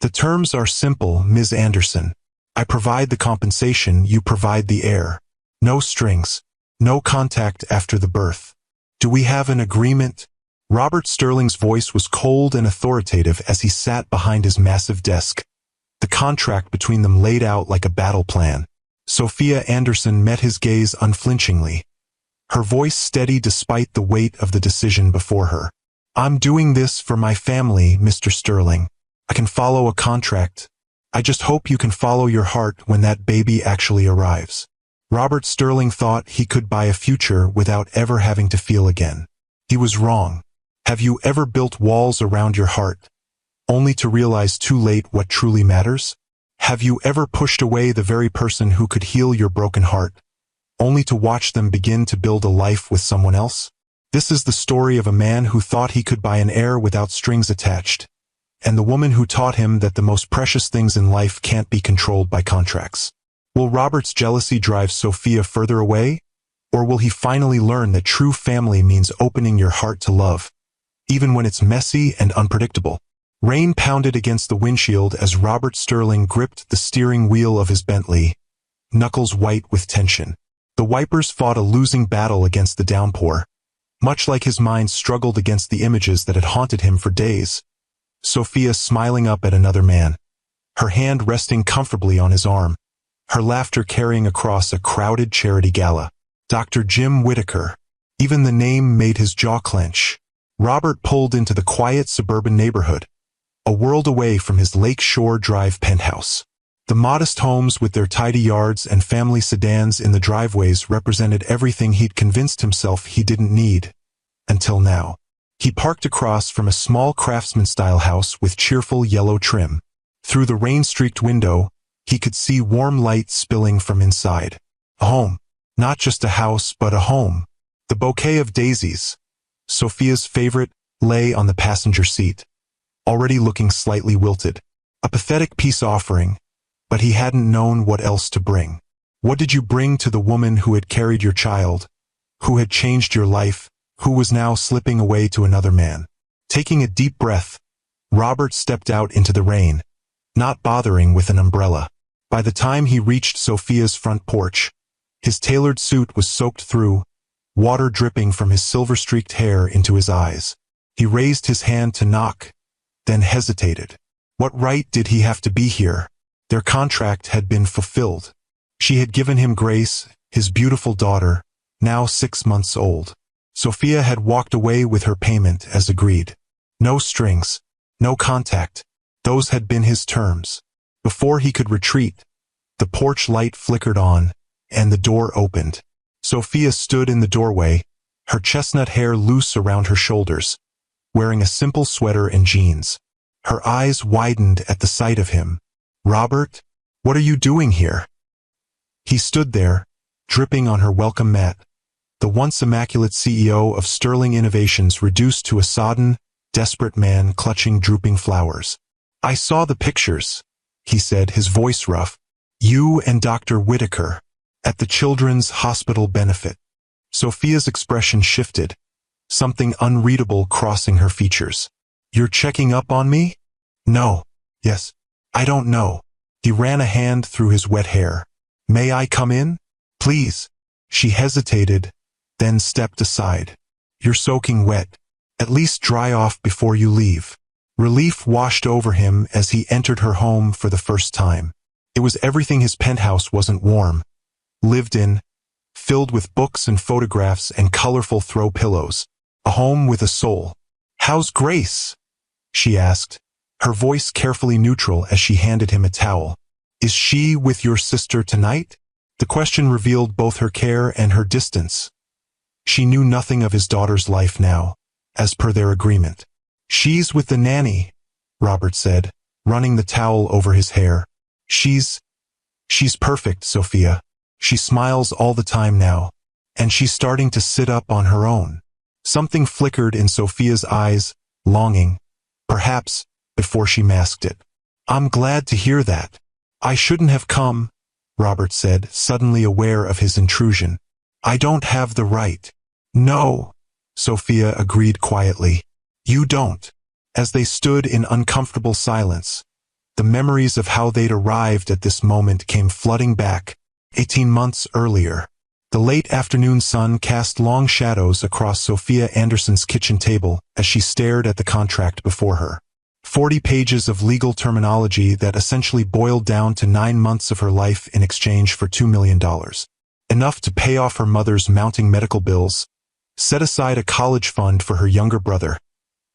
The terms are simple, Ms. Anderson. I provide the compensation, you provide the heir. No strings. No contact after the birth. Do we have an agreement? Robert Sterling's voice was cold and authoritative as he sat behind his massive desk. The contract between them laid out like a battle plan. Sophia Anderson met his gaze unflinchingly, her voice steady despite the weight of the decision before her. I'm doing this for my family, Mr. Sterling. I can follow a contract. I just hope you can follow your heart when that baby actually arrives. Robert Sterling thought he could buy a future without ever having to feel again. He was wrong. Have you ever built walls around your heart, only to realize too late what truly matters? Have you ever pushed away the very person who could heal your broken heart, only to watch them begin to build a life with someone else? This is the story of a man who thought he could buy an heir without strings attached, and the woman who taught him that the most precious things in life can't be controlled by contracts. Will Robert's jealousy drive Sophia further away? Or will he finally learn that true family means opening your heart to love, even when it's messy and unpredictable? Rain pounded against the windshield as Robert Sterling gripped the steering wheel of his Bentley, knuckles white with tension. The wipers fought a losing battle against the downpour, much like his mind struggled against the images that had haunted him for days. Sophia smiling up at another man, her hand resting comfortably on his arm, her laughter carrying across a crowded charity gala. Dr. Jim Whittaker. Even the name made his jaw clench. Robert pulled into the quiet suburban neighborhood, a world away from his Lake Shore Drive penthouse. The modest homes with their tidy yards and family sedans in the driveways represented everything he'd convinced himself he didn't need. Until now. He parked across from a small craftsman-style house with cheerful yellow trim. Through the rain-streaked window, he could see warm light spilling from inside. A home. Not just a house, but a home. The bouquet of daisies, Sophia's favorite, lay on the passenger seat, already looking slightly wilted. A pathetic peace offering, but he hadn't known what else to bring. What did you bring to the woman who had carried your child, who had changed your life, who was now slipping away to another man? Taking a deep breath, Robert stepped out into the rain, not bothering with an umbrella. By the time he reached Sophia's front porch, his tailored suit was soaked through, water dripping from his silver-streaked hair into his eyes. He raised his hand to knock, then hesitated. What right did he have to be here? Their contract had been fulfilled. She had given him Grace, his beautiful daughter, now 6 months old. Sophia had walked away with her payment as agreed. No strings, no contact. Those had been his terms. Before he could retreat, the porch light flickered on, and the door opened. Sophia stood in the doorway, her chestnut hair loose around her shoulders, wearing a simple sweater and jeans. Her eyes widened at the sight of him. Robert, what are you doing here? He stood there, dripping on her welcome mat, the once immaculate CEO of Sterling Innovations reduced to a sodden, desperate man clutching drooping flowers. I saw the pictures, he said, his voice rough. You and Dr. Whittaker, at the Children's Hospital benefit. Sophia's expression shifted, something unreadable crossing her features. You're checking up on me? No. Yes. I don't know. He ran a hand through his wet hair. May I come in? Please. She hesitated, then stepped aside. You're soaking wet. At least dry off before you leave. Relief washed over him as he entered her home for the first time. It was everything his penthouse wasn't warm, lived in, filled with books and photographs and colorful throw pillows. A home with a soul. How's Grace? She asked, her voice carefully neutral as she handed him a towel. Is she with your sister tonight? The question revealed both her care and her distance. She knew nothing of his daughter's life now, as per their agreement. She's with the nanny, Robert said, running the towel over his hair. She's perfect, Sophia. She smiles all the time now, and she's starting to sit up on her own. Something flickered in Sophia's eyes, longing, perhaps, before she masked it. I'm glad to hear that. I shouldn't have come, Robert said, suddenly aware of his intrusion. I don't have the right. No, Sophia agreed quietly. You don't. As they stood in uncomfortable silence, The memories of how they'd arrived at this moment came flooding back, 18 months earlier. The late afternoon sun cast long shadows across Sophia Anderson's kitchen table as she stared at the contract before her. 40 pages of legal terminology that essentially boiled down to 9 months of her life in exchange for $2 million. Enough to pay off her mother's mounting medical bills, set aside a college fund for her younger brother,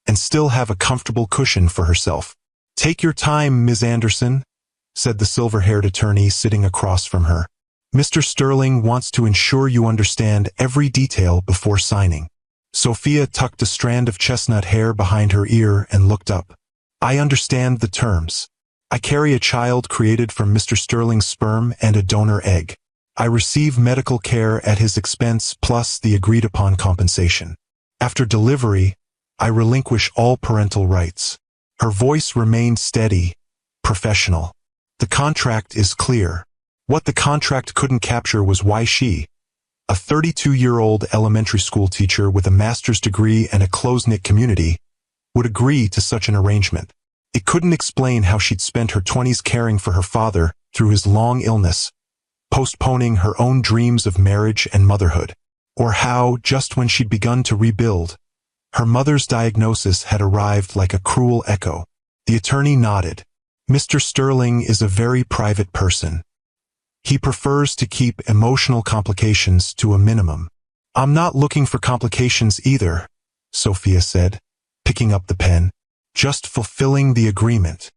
and still have a comfortable cushion for herself. "Take your time, Ms. Anderson," said the silver-haired attorney sitting across from her. "Mr. Sterling wants to ensure you understand every detail before signing." Sophia tucked a strand of chestnut hair behind her ear and looked up. "I understand the terms. I carry a child created from Mr. Sterling's sperm and a donor egg. I receive medical care at his expense plus the agreed-upon compensation. After delivery, I relinquish all parental rights." Her voice remained steady, professional. "The contract is clear." What the contract couldn't capture was why she, a 32-year-old elementary school teacher with a master's degree and a close-knit community, would agree to such an arrangement. It couldn't explain how she'd spent her 20s caring for her father through his long illness, postponing her own dreams of marriage and motherhood, or how, just when she'd begun to rebuild, her mother's diagnosis had arrived like a cruel echo. The attorney nodded. "Mr. Sterling is a very private person. He prefers to keep emotional complications to a minimum." "I'm not looking for complications either," Sophia said, picking up the pen. "Just fulfilling the agreement."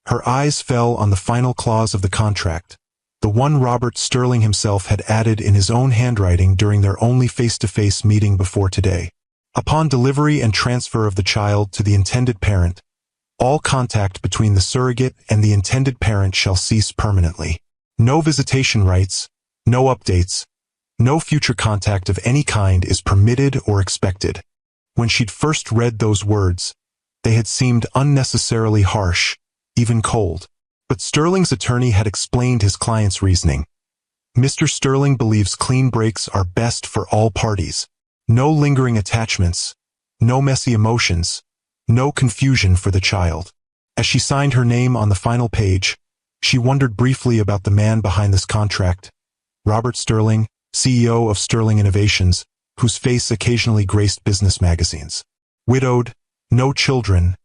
Her eyes fell on the final clause of the contract, the one Robert Sterling himself had added in his own handwriting during their only face-to-face meeting before today. Upon delivery and transfer of the child to the intended parent, all contact between the surrogate and the intended parent shall cease permanently. No visitation rights, no updates, no future contact of any kind is permitted or expected. When she'd first read those words, they had seemed unnecessarily harsh, even cold. But Sterling's attorney had explained his client's reasoning. Mr. Sterling believes clean breaks are best for all parties. No lingering attachments, no messy emotions, no confusion for the child. As she signed her name on the final page, she wondered briefly about the man behind this contract, Robert Sterling, CEO of Sterling Innovations, whose face occasionally graced business magazines. Widowed, no children,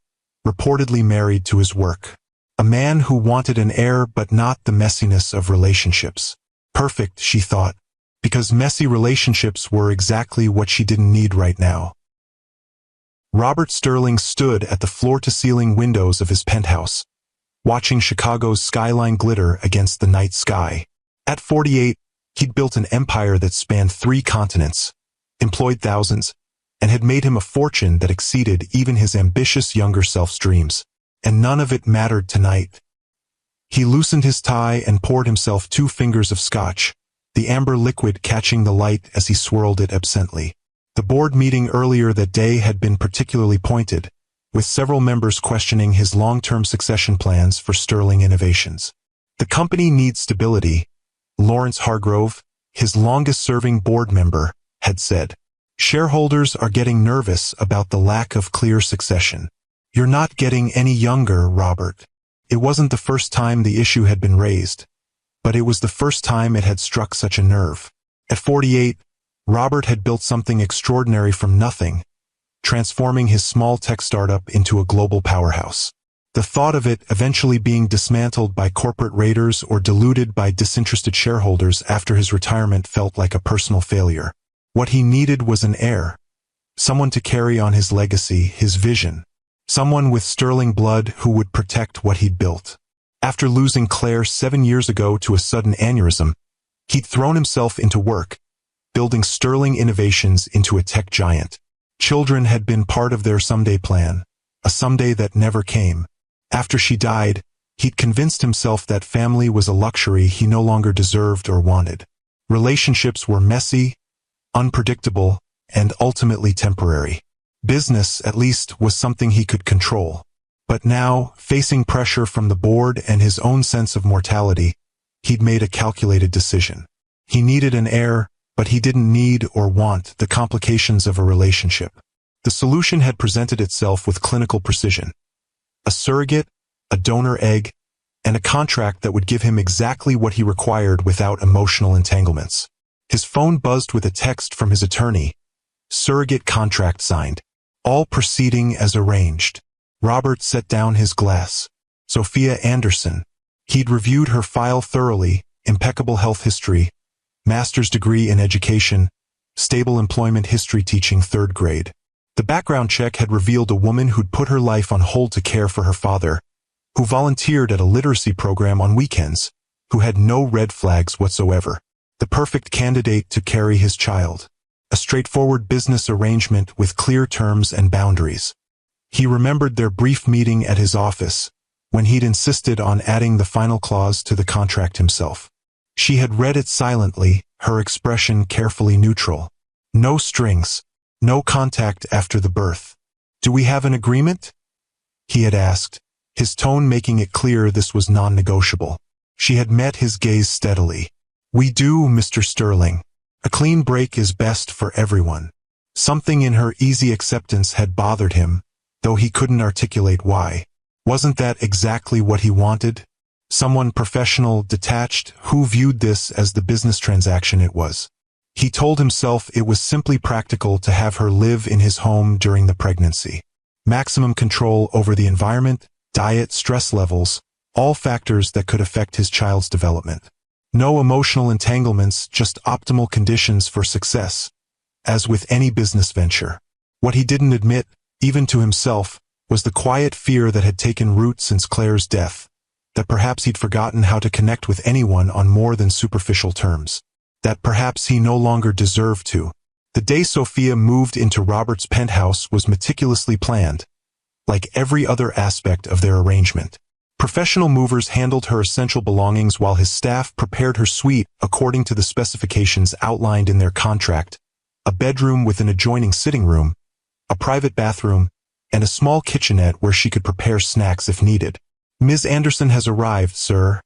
reportedly married to his work. A man who wanted an heir but not the messiness of relationships. Perfect, she thought, because messy relationships were exactly what she didn't need right now. Robert Sterling stood at the floor-to-ceiling windows of his penthouse, watching Chicago's skyline glitter against the night sky. At 48, he'd built an empire that spanned 3 continents, employed thousands, and had made him a fortune that exceeded even his ambitious younger self's dreams. And none of it mattered tonight. He loosened his tie and poured himself 2 fingers of scotch, the amber liquid catching the light as he swirled it absently. The board meeting earlier that day had been particularly pointed, with several members questioning his long-term succession plans for Sterling Innovations. "The company needs stability," Lawrence Hargrove, his longest-serving board member, had said. "Shareholders are getting nervous about the lack of clear succession." "You're not getting any younger, Robert." It wasn't the first time the issue had been raised, but it was the first time it had struck such a nerve. At 48, Robert had built something extraordinary from nothing, transforming his small tech startup into a global powerhouse. The thought of it eventually being dismantled by corporate raiders or diluted by disinterested shareholders after his retirement felt like a personal failure. What he needed was an heir, someone to carry on his legacy, his vision, someone with Sterling blood who would protect what he'd built. After losing Claire 7 years ago to a sudden aneurysm, he'd thrown himself into work, building Sterling Innovations into a tech giant. Children had been part of their someday plan, a someday that never came. After she died, he'd convinced himself that family was a luxury he no longer deserved or wanted. Relationships were messy, unpredictable, and ultimately temporary. Business, at least, was something he could control. But now, facing pressure from the board and his own sense of mortality, he'd made a calculated decision. He needed an heir, but he didn't need or want the complications of a relationship. The solution had presented itself with clinical precision. A surrogate, a donor egg, and a contract that would give him exactly what he required without emotional entanglements. His phone buzzed with a text from his attorney. Surrogate contract signed. All proceeding as arranged. Robert set down his glass. Sophia Anderson. He'd reviewed her file thoroughly, impeccable health history, master's degree in education, stable employment history teaching 3rd grade. The background check had revealed a woman who'd put her life on hold to care for her father, who volunteered at a literacy program on weekends, who had no red flags whatsoever. The perfect candidate to carry his child. A straightforward business arrangement with clear terms and boundaries. He remembered their brief meeting at his office, when he'd insisted on adding the final clause to the contract himself. She had read it silently, her expression carefully neutral. No strings, no contact after the birth. Do we have an agreement? He had asked, his tone making it clear this was non-negotiable. She had met his gaze steadily. We do, Mr. Sterling. A clean break is best for everyone. Something in her easy acceptance had bothered him, though he couldn't articulate why. Wasn't that exactly what he wanted? Someone professional, detached, who viewed this as the business transaction it was. He told himself it was simply practical to have her live in his home during the pregnancy. Maximum control over the environment, diet, stress levels, all factors that could affect his child's development. No emotional entanglements, just optimal conditions for success, as with any business venture. What he didn't admit, even to himself, was the quiet fear that had taken root since Claire's death, that perhaps he'd forgotten how to connect with anyone on more than superficial terms, that perhaps he no longer deserved to. The day Sophia moved into Robert's penthouse was meticulously planned, like every other aspect of their arrangement. Professional movers handled her essential belongings while his staff prepared her suite according to the specifications outlined in their contract: a bedroom with an adjoining sitting room, a private bathroom, and a small kitchenette where she could prepare snacks if needed. Ms. Anderson has arrived, sir.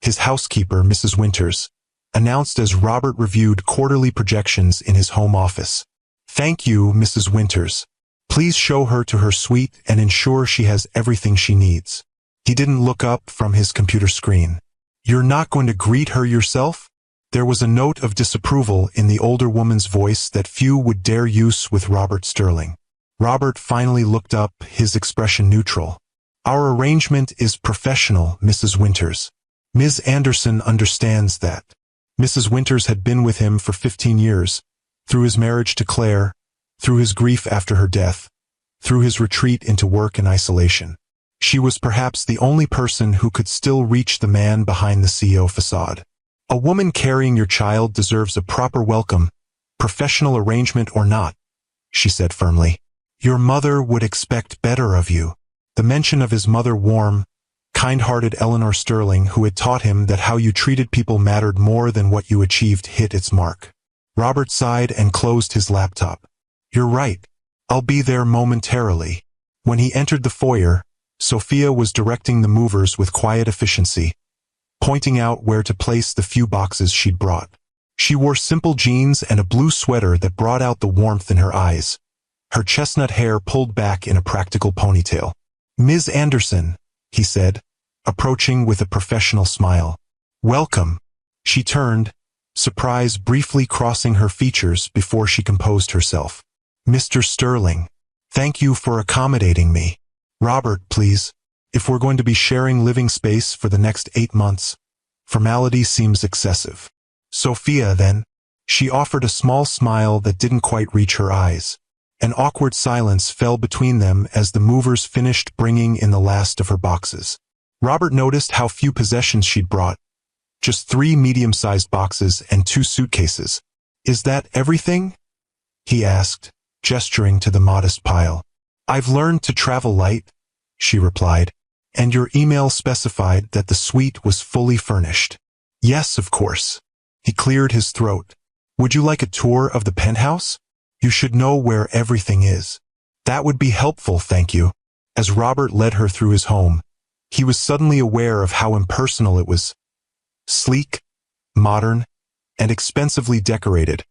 His housekeeper, Mrs. Winters, announced as Robert reviewed quarterly projections in his home office. Thank you, Mrs. Winters. Please show her to her suite and ensure she has everything she needs. He didn't look up from his computer screen. You're not going to greet her yourself? There was a note of disapproval in the older woman's voice that few would dare use with Robert Sterling. Robert finally looked up, his expression neutral. Our arrangement is professional, Mrs. Winters. Ms. Anderson understands that. Mrs. Winters had been with him for 15 years, through his marriage to Claire, through his grief after her death, through his retreat into work and isolation. She was perhaps the only person who could still reach the man behind the CEO facade. A woman carrying your child deserves a proper welcome, professional arrangement or not, she said firmly. Your mother would expect better of you. The mention of his mother, warm, kind-hearted Eleanor Sterling, who had taught him that how you treated people mattered more than what you achieved, hit its mark. Robert sighed and closed his laptop. You're right. I'll be there momentarily. When he entered the foyer, Sophia was directing the movers with quiet efficiency, pointing out where to place the few boxes she'd brought. She wore simple jeans and a blue sweater that brought out the warmth in her eyes, her chestnut hair pulled back in a practical ponytail. Ms. Anderson, he said, approaching with a professional smile. Welcome. She turned, surprise briefly crossing her features before she composed herself. Mr. Sterling, thank you for accommodating me. Robert, please. If we're going to be sharing living space for the next 8 months, formality seems excessive. Sophia, then. She offered a small smile that didn't quite reach her eyes. An awkward silence fell between them as the movers finished bringing in the last of her boxes. Robert noticed how few possessions she'd brought. Just 3 medium-sized boxes and 2 suitcases. Is that everything? He asked, gesturing to the modest pile. I've learned to travel light, she replied, and your email specified that the suite was fully furnished. Yes, of course. He cleared his throat. Would you like a tour of the penthouse? You should know where everything is. That would be helpful, thank you. As Robert led her through his home, he was suddenly aware of how impersonal it was. Sleek, modern, and expensively decorated,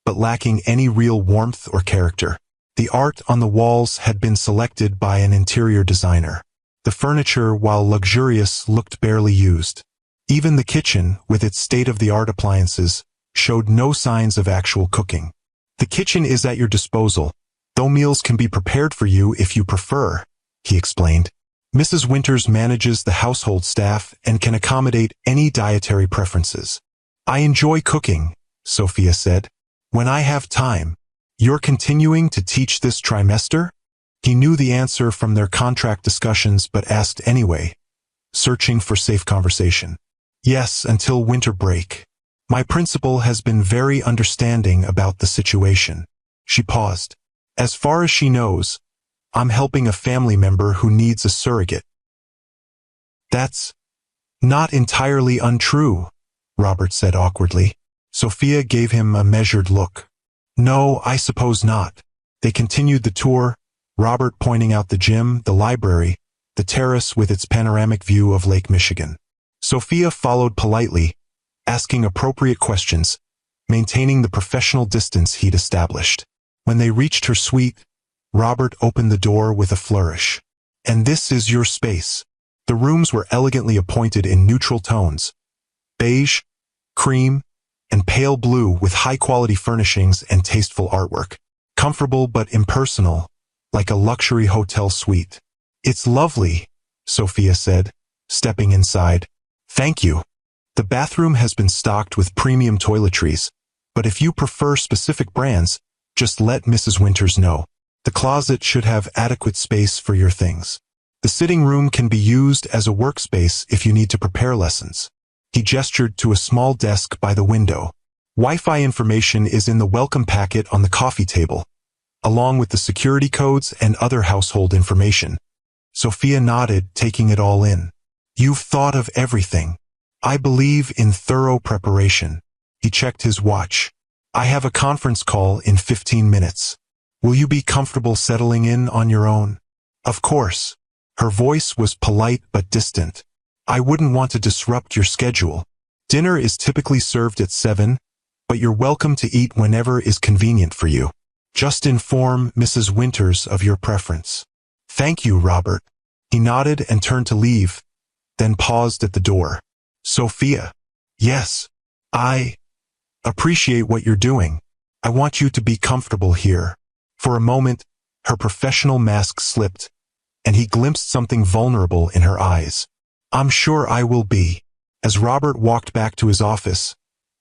but lacking any real warmth or character. The art on the walls had been selected by an interior designer. The furniture, while luxurious, looked barely used. Even the kitchen, with its state-of-the-art appliances, showed no signs of actual cooking. The kitchen is at your disposal, though meals can be prepared for you if you prefer, he explained. Mrs. Winters manages the household staff and can accommodate any dietary preferences. I enjoy cooking, Sophia said. When I have time. You're continuing to teach this trimester? He knew the answer from their contract discussions but asked anyway, searching for safe conversation. Yes, until winter break. My principal has been very understanding about the situation. She paused. As far as she knows, I'm helping a family member who needs a surrogate. That's not entirely untrue, Robert said awkwardly. Sophia gave him a measured look. No, I suppose not. They continued the tour, Robert pointing out the gym, the library, the terrace with its panoramic view of Lake Michigan. Sophia followed politely, asking appropriate questions, maintaining the professional distance he'd established. When they reached her suite, Robert opened the door with a flourish. And this is your space. The rooms were elegantly appointed in neutral tones, beige, cream, and pale blue with high-quality furnishings and tasteful artwork. Comfortable but impersonal, like a luxury hotel suite. It's lovely, Sophia said, stepping inside. Thank you. The bathroom has been stocked with premium toiletries, but if you prefer specific brands, just let Mrs. Winters know. The closet should have adequate space for your things. The sitting room can be used as a workspace if you need to prepare lessons. He gestured to a small desk by the window. Wi-Fi information is in the welcome packet on the coffee table, along with the security codes and other household information. Sophia nodded, taking it all in. You've thought of everything. I believe in thorough preparation. He checked his watch. I have a conference call in 15 minutes. Will you be comfortable settling in on your own? Of course. Her voice was polite but distant. I wouldn't want to disrupt your schedule. Dinner is typically served at 7, but you're welcome to eat whenever is convenient for you. Just inform Mrs. Winters of your preference. Thank you, Robert. He nodded and turned to leave, then paused at the door. Sophia. Yes. I appreciate what you're doing. I want you to be comfortable here. For a moment, her professional mask slipped, and he glimpsed something vulnerable in her eyes. I'm sure I will be. As Robert walked back to his office,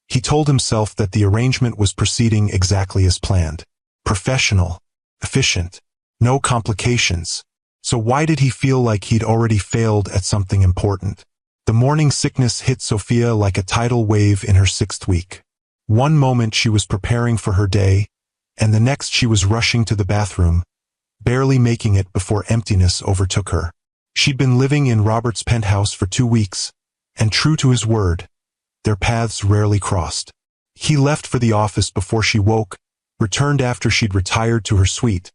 he told himself that the arrangement was proceeding exactly as planned. Professional, efficient, no complications. So why did he feel like he'd already failed at something important? The morning sickness hit Sophia like a tidal wave in her 6th week. One moment she was preparing for her day, and the next she was rushing to the bathroom, barely making it before emptiness overtook her. She'd been living in Robert's penthouse for 2 weeks, and true to his word, their paths rarely crossed. He left for the office before she woke, returned after she'd retired to her suite,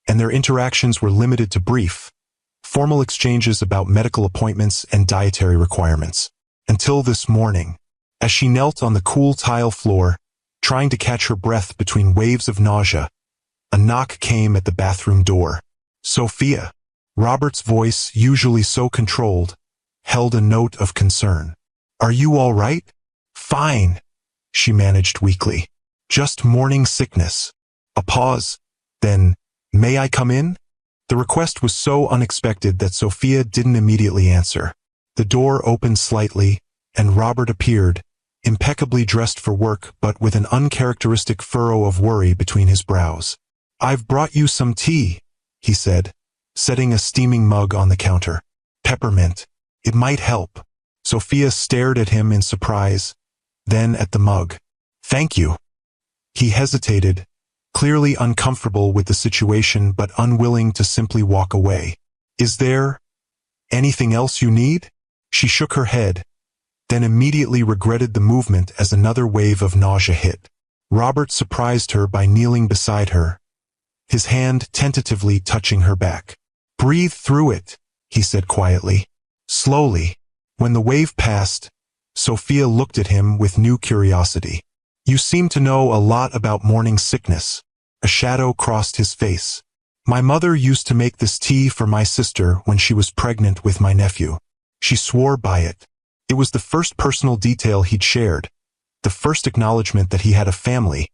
and their interactions were limited to brief, formal exchanges about medical appointments and dietary requirements. Until this morning, as she knelt on the cool tile floor, trying to catch her breath between waves of nausea, a knock came at the bathroom door. Sophia. Robert's voice, usually so controlled, held a note of concern. Are you all right? Fine, she managed weakly. Just morning sickness. A pause, then, may I come in? The request was so unexpected that Sophia didn't immediately answer. The door opened slightly, and Robert appeared, impeccably dressed for work but with an uncharacteristic furrow of worry between his brows. I've brought you some tea, he said, setting a steaming mug on the counter. Peppermint. It might help. Sophia stared at him in surprise, then at the mug. Thank you. He hesitated, clearly uncomfortable with the situation but unwilling to simply walk away. Is there anything else you need? She shook her head, then immediately regretted the movement as another wave of nausea hit. Robert surprised her by kneeling beside her, his hand tentatively touching her back. Breathe through it, he said quietly. Slowly. When the wave passed, Sophia looked at him with new curiosity. You seem to know a lot about morning sickness. A shadow crossed his face. My mother used to make this tea for my sister when she was pregnant with my nephew. She swore by it. It was the first personal detail he'd shared, the first acknowledgement that he had a family,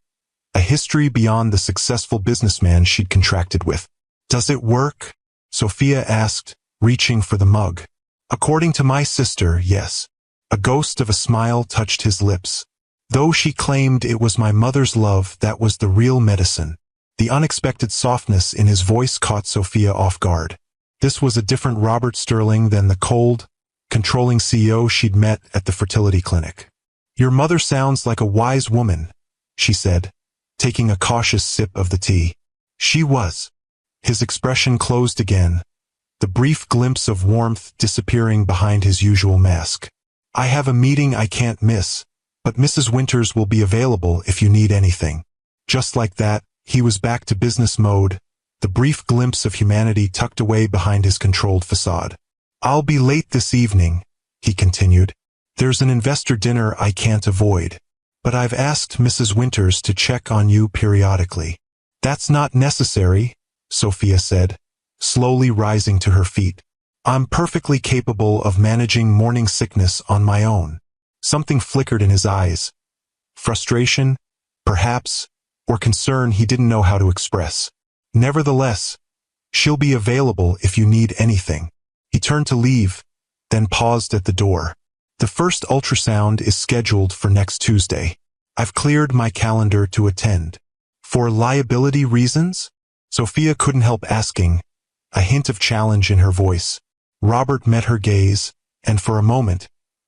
a history beyond the successful businessman she'd contracted with. Does it work? Sophia asked, reaching for the mug. According to my sister, yes. A ghost of a smile touched his lips. Though she claimed it was my mother's love that was the real medicine. The unexpected softness in his voice caught Sophia off guard. This was a different Robert Sterling than the cold, controlling CEO she'd met at the fertility clinic. Your mother sounds like a wise woman, she said, taking a cautious sip of the tea. She was. His expression closed again, the brief glimpse of warmth disappearing behind his usual mask. I have a meeting I can't miss, but Mrs. Winters will be available if you need anything. Just like that, he was back to business mode, the brief glimpse of humanity tucked away behind his controlled facade. I'll be late this evening, he continued. There's an investor dinner I can't avoid. But I've asked Mrs. Winters to check on you periodically. That's not necessary, Sophia said, slowly rising to her feet. I'm perfectly capable of managing morning sickness on my own. Something flickered in his eyes. Frustration, perhaps, or concern he didn't know how to express. Nevertheless, she'll be available if you need anything. He turned to leave, then paused at the door. The first ultrasound is scheduled for next Tuesday. I've cleared my calendar to attend. For liability reasons? Sophia couldn't help asking, a hint of challenge in her voice. Robert met her gaze, and for a moment,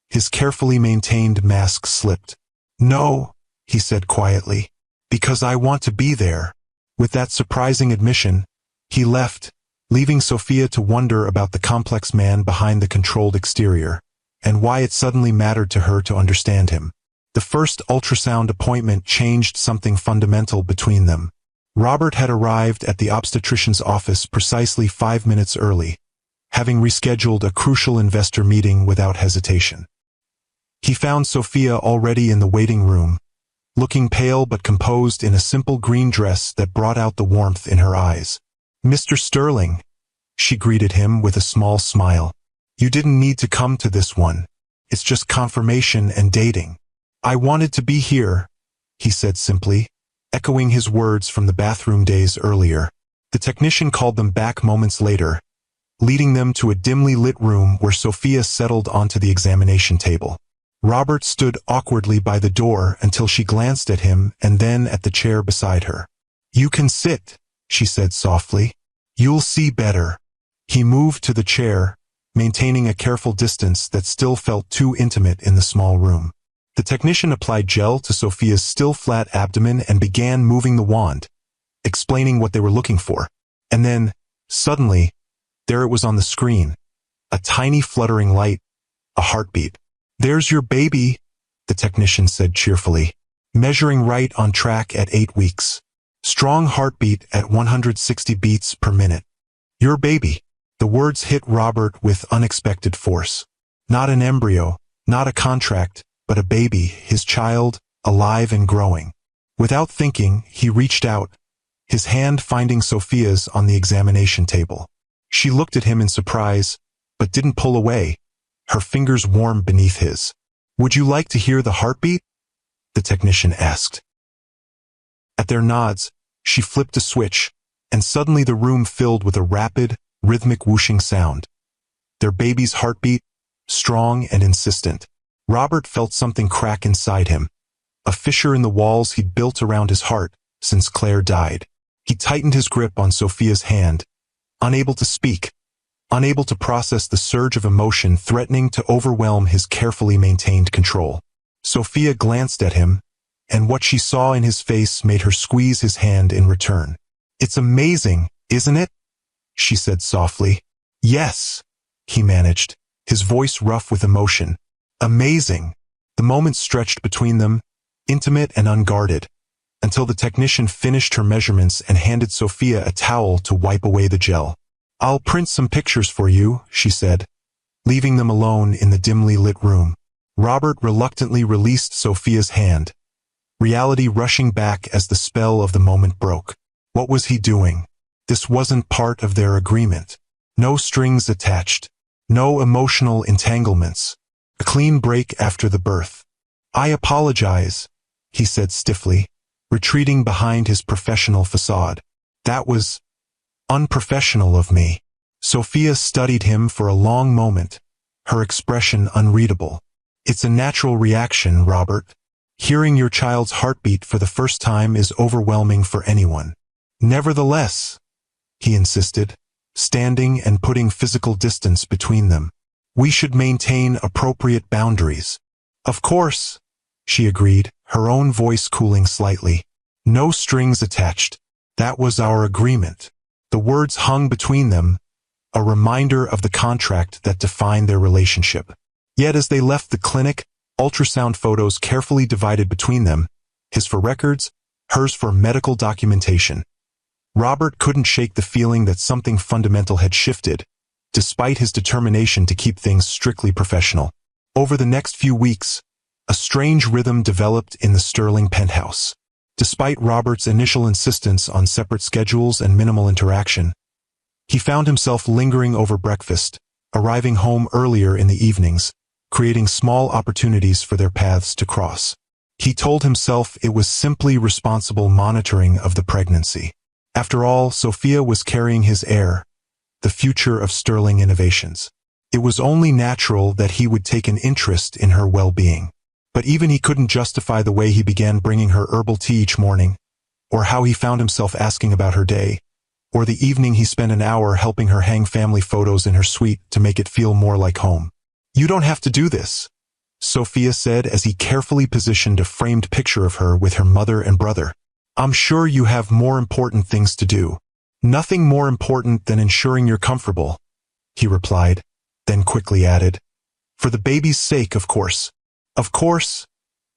his carefully maintained mask slipped. No, he said quietly, because I want to be there. With that surprising admission, he left, leaving Sophia to wonder about the complex man behind the controlled exterior, and why it suddenly mattered to her to understand him. The first ultrasound appointment changed something fundamental between them. Robert had arrived at the obstetrician's office precisely 5 minutes early, having rescheduled a crucial investor meeting without hesitation. He found Sophia already in the waiting room, looking pale but composed in a simple green dress that brought out the warmth in her eyes. Mr. Sterling, she greeted him with a small smile. You didn't need to come to this one. It's just confirmation and dating. I wanted to be here, he said simply, echoing his words from the bathroom days earlier. The technician called them back moments later, leading them to a dimly lit room where Sophia settled onto the examination table. Robert stood awkwardly by the door until she glanced at him and then at the chair beside her. You can sit, she said softly. You'll see better. He moved to the chair, maintaining a careful distance that still felt too intimate in the small room. The technician applied gel to Sophia's still flat abdomen and began moving the wand, explaining what they were looking for. And then, suddenly, there it was on the screen. A tiny fluttering light, a heartbeat. There's your baby, the technician said cheerfully, measuring right on track at 8 weeks. Strong heartbeat at 160 beats per minute. Your baby. The words hit Robert with unexpected force. Not an embryo, not a contract, but a baby, his child, alive and growing. Without thinking, he reached out, his hand finding Sophia's on the examination table. She looked at him in surprise, but didn't pull away, her fingers warm beneath his. Would you like to hear the heartbeat? The technician asked. At their nods, she flipped a switch, and suddenly the room filled with a rapid, rhythmic whooshing sound. Their baby's heartbeat, strong and insistent. Robert felt something crack inside him, a fissure in the walls he'd built around his heart since Claire died. He tightened his grip on Sophia's hand, unable to speak, unable to process the surge of emotion threatening to overwhelm his carefully maintained control. Sophia glanced at him, and what she saw in his face made her squeeze his hand in return. It's amazing, isn't it? She said softly. Yes, he managed, his voice rough with emotion. Amazing. The moment stretched between them, intimate and unguarded, until the technician finished her measurements and handed Sophia a towel to wipe away the gel. I'll print some pictures for you, she said, leaving them alone in the dimly lit room. Robert reluctantly released Sophia's hand, reality rushing back as the spell of the moment broke. What was he doing? This wasn't part of their agreement. No strings attached. No emotional entanglements. A clean break after the birth. "I apologize," he said stiffly, retreating behind his professional facade. "That was unprofessional of me." Sophia studied him for a long moment, her expression unreadable. "It's a natural reaction, Robert. Hearing your child's heartbeat for the first time is overwhelming for anyone." "Nevertheless," he insisted, standing and putting physical distance between them, "we should maintain appropriate boundaries." "Of course," she agreed, her own voice cooling slightly. "No strings attached. That was our agreement." The words hung between them, a reminder of the contract that defined their relationship. Yet as they left the clinic, ultrasound photos carefully divided between them, his for records, hers for medical documentation. Robert couldn't shake the feeling that something fundamental had shifted, despite his determination to keep things strictly professional. Over the next few weeks, a strange rhythm developed in the Sterling penthouse. Despite Robert's initial insistence on separate schedules and minimal interaction, he found himself lingering over breakfast, arriving home earlier in the evenings, creating small opportunities for their paths to cross. He told himself it was simply responsible monitoring of the pregnancy. After all, Sophia was carrying his heir, the future of Sterling Innovations. It was only natural that he would take an interest in her well-being. But even he couldn't justify the way he began bringing her herbal tea each morning, or how he found himself asking about her day, or the evening he spent an hour helping her hang family photos in her suite to make it feel more like home. "You don't have to do this," Sophia said as he carefully positioned a framed picture of her with her mother and brother. "I'm sure you have more important things to do." "Nothing more important than ensuring you're comfortable," he replied, then quickly added, "For the baby's sake, of course." "Of course,"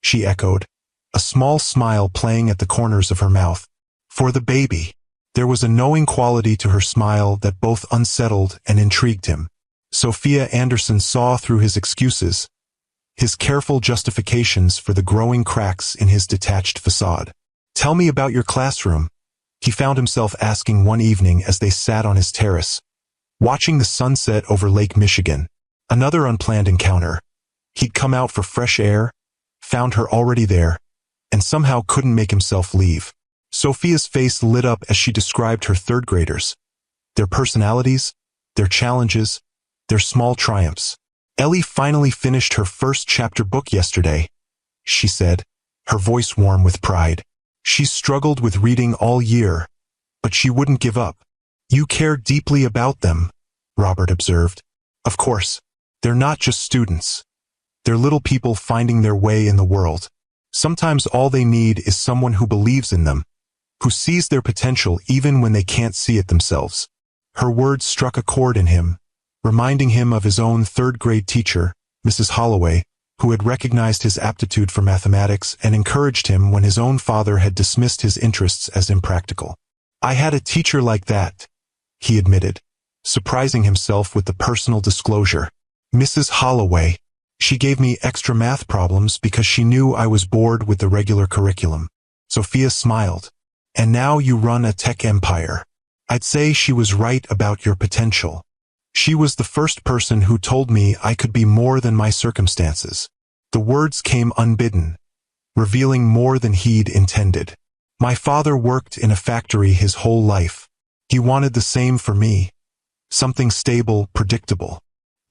she echoed, a small smile playing at the corners of her mouth. "For the baby." There was a knowing quality to her smile that both unsettled and intrigued him. Sophia Anderson saw through his excuses, his careful justifications for the growing cracks in his detached facade. "Tell me about your classroom," he found himself asking one evening as they sat on his terrace, watching the sunset over Lake Michigan. Another unplanned encounter. He'd come out for fresh air, found her already there, and somehow couldn't make himself leave. Sophia's face lit up as she described her third graders, their personalities, their challenges, their small triumphs. "Ellie finally finished her first chapter book yesterday," she said, her voice warm with pride. "She's struggled with reading all year, but she wouldn't give up." "You care deeply about them," Robert observed. "Of course, they're not just students. They're little people finding their way in the world. Sometimes all they need is someone who believes in them, who sees their potential even when they can't see it themselves." Her words struck a chord in him, reminding him of his own third-grade teacher, Mrs. Holloway, who had recognized his aptitude for mathematics and encouraged him when his own father had dismissed his interests as impractical. "I had a teacher like that," he admitted, surprising himself with the personal disclosure. "Mrs. Holloway. She gave me extra math problems because she knew I was bored with the regular curriculum." Sophia smiled. "And now you run a tech empire. I'd say she was right about your potential. She was the first person who told me I could be more than my circumstances." The words came unbidden, revealing more than he'd intended. "My father worked in a factory his whole life. He wanted the same for me. Something stable, predictable.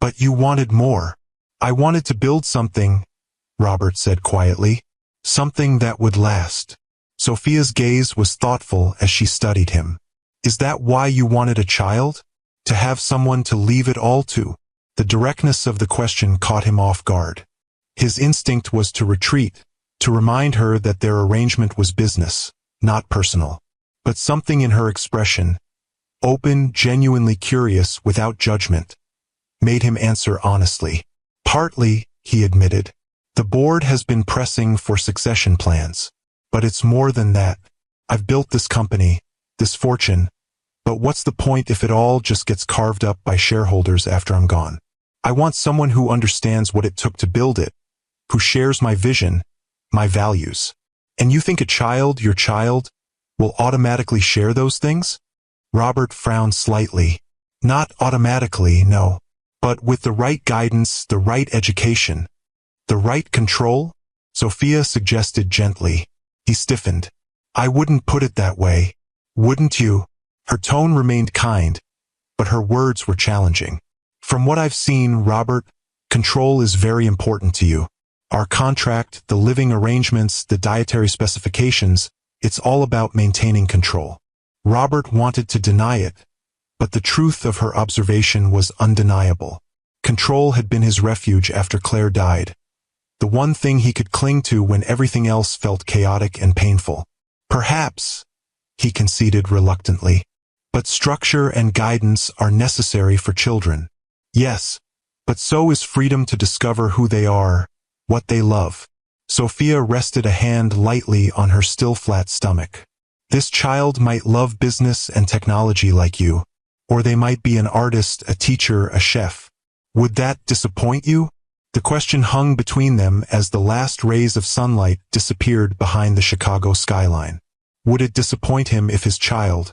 But you wanted more." "I wanted to build something," Robert said quietly. "Something that would last." Sophia's gaze was thoughtful as she studied him. "Is that why you wanted a child? To have someone to leave it all to?" The directness of the question caught him off guard. His instinct was to retreat, to remind her that their arrangement was business, not personal. But something in her expression, open, genuinely curious, without judgment, made him answer honestly. "Partly," he admitted. "The board has been pressing for succession plans. But it's more than that. I've built this company, this fortune, but what's the point if it all just gets carved up by shareholders after I'm gone? I want someone who understands what it took to build it, who shares my vision, my values." "And you think a child, your child, will automatically share those things?" Robert frowned slightly. Not automatically, no. But with the right guidance, the right education, the right control? Sophia suggested gently. He stiffened. I wouldn't put it that way. Wouldn't you? Her tone remained kind, but her words were challenging. From what I've seen, Robert, control is very important to you. Our contract, the living arrangements, the dietary specifications, it's all about maintaining control. Robert wanted to deny it, but the truth of her observation was undeniable. Control had been his refuge after Claire died. The one thing he could cling to when everything else felt chaotic and painful. Perhaps, he conceded reluctantly, but structure and guidance are necessary for children. Yes, but so is freedom to discover who they are, what they love. Sophia rested a hand lightly on her still flat stomach. This child might love business and technology like you, or they might be an artist, a teacher, a chef. Would that disappoint you? The question hung between them as the last rays of sunlight disappeared behind the Chicago skyline. Would it disappoint him if his child,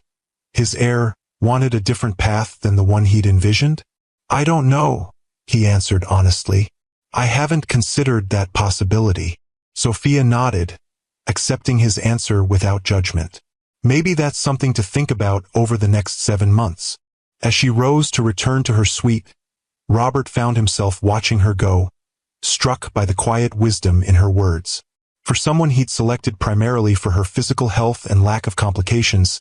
his heir, wanted a different path than the one he'd envisioned? I don't know, he answered honestly. I haven't considered that possibility. Sophia nodded, accepting his answer without judgment. Maybe that's something to think about over the next 7 months. As she rose to return to her suite, Robert found himself watching her go, struck by the quiet wisdom in her words. For someone he'd selected primarily for her physical health and lack of complications,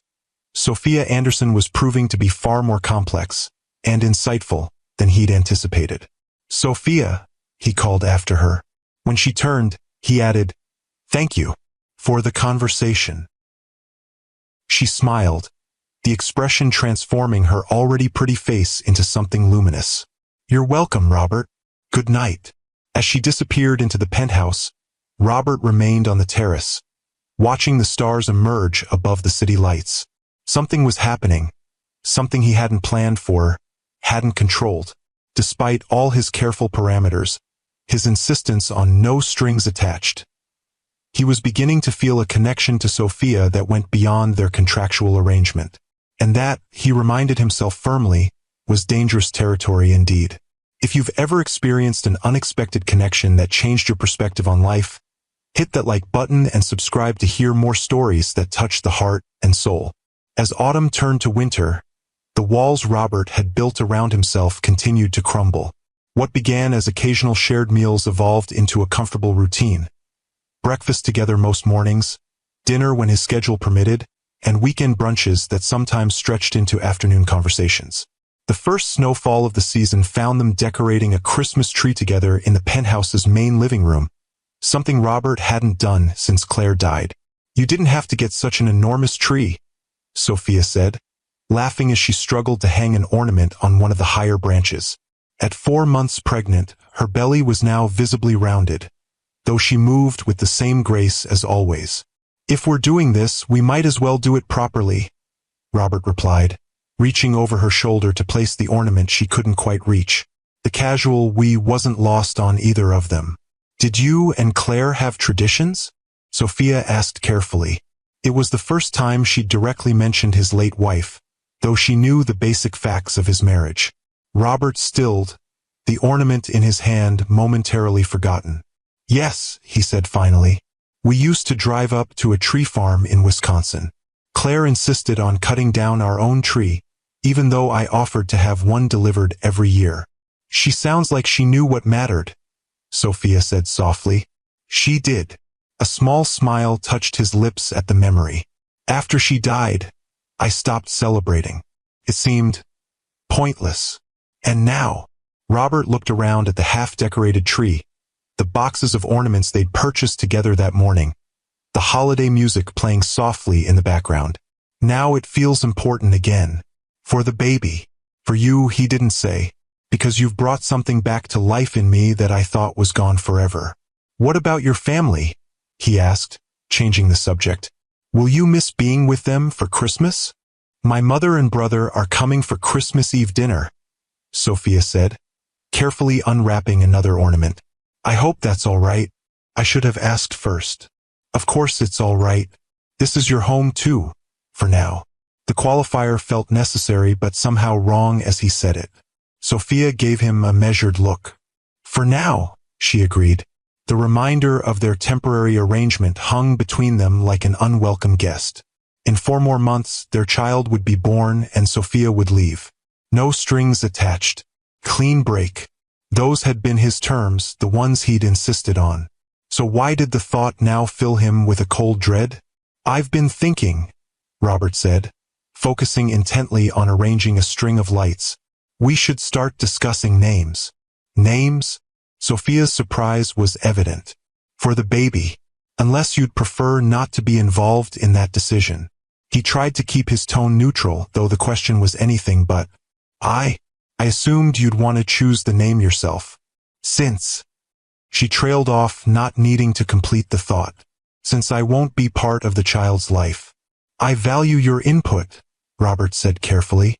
Sophia Anderson was proving to be far more complex and insightful than he'd anticipated. Sophia, he called after her. When she turned, he added, "Thank you for the conversation." She smiled, the expression transforming her already pretty face into something luminous. "You're welcome, Robert. Good night." As she disappeared into the penthouse, Robert remained on the terrace, watching the stars emerge above the city lights. Something was happening, something he hadn't planned for, hadn't controlled. Despite all his careful parameters, his insistence on no strings attached. He was beginning to feel a connection to Sophia that went beyond their contractual arrangement. And that, he reminded himself firmly, was dangerous territory indeed. If you've ever experienced an unexpected connection that changed your perspective on life, hit that like button and subscribe to hear more stories that touch the heart and soul. As autumn turned to winter, the walls Robert had built around himself continued to crumble. What began as occasional shared meals evolved into a comfortable routine. Breakfast together most mornings, dinner when his schedule permitted, and weekend brunches that sometimes stretched into afternoon conversations. The first snowfall of the season found them decorating a Christmas tree together in the penthouse's main living room, something Robert hadn't done since Claire died. "You didn't have to get such an enormous tree," Sophia said, laughing as she struggled to hang an ornament on one of the higher branches. At 4 months pregnant, her belly was now visibly rounded, though she moved with the same grace as always. "If we're doing this, we might as well do it properly," Robert replied, reaching over her shoulder to place the ornament she couldn't quite reach. The casual "we" wasn't lost on either of them. "Did you and Claire have traditions?" Sophia asked carefully. It was the first time she'd directly mentioned his late wife, though she knew the basic facts of his marriage. Robert stilled, the ornament in his hand momentarily forgotten. "Yes," he said finally. "We used to drive up to a tree farm in Wisconsin. Claire insisted on cutting down our own tree, even though I offered to have one delivered every year." "She sounds like she knew what mattered," Sophia said softly. "She did." A small smile touched his lips at the memory. "After she died, I stopped celebrating. It seemed pointless. And now," Robert looked around at the half-decorated tree, the boxes of ornaments they'd purchased together that morning, the holiday music playing softly in the background. "Now it feels important again. For the baby. For you," he didn't say, "because you've brought something back to life in me that I thought was gone forever." "What about your family?" he asked, changing the subject. "Will you miss being with them for Christmas?" "My mother and brother are coming for Christmas Eve dinner," Sophia said, carefully unwrapping another ornament. "I hope that's all right. I should have asked first." "Of course it's all right. This is your home too, for now." The qualifier felt necessary but somehow wrong as he said it. Sophia gave him a measured look. For now, she agreed. The reminder of their temporary arrangement hung between them like an unwelcome guest. In 4 more months, their child would be born and Sophia would leave. No strings attached. Clean break. Those had been his terms, the ones he'd insisted on. So why did the thought now fill him with a cold dread? I've been thinking, Robert said, focusing intently on arranging a string of lights. We should start discussing names. Names? Sophia's surprise was evident. For the baby, unless you'd prefer not to be involved in that decision. He tried to keep his tone neutral, though the question was anything but, I assumed you'd want to choose the name yourself. Since. She trailed off, not needing to complete the thought. Since I won't be part of the child's life. I value your input, Robert said carefully.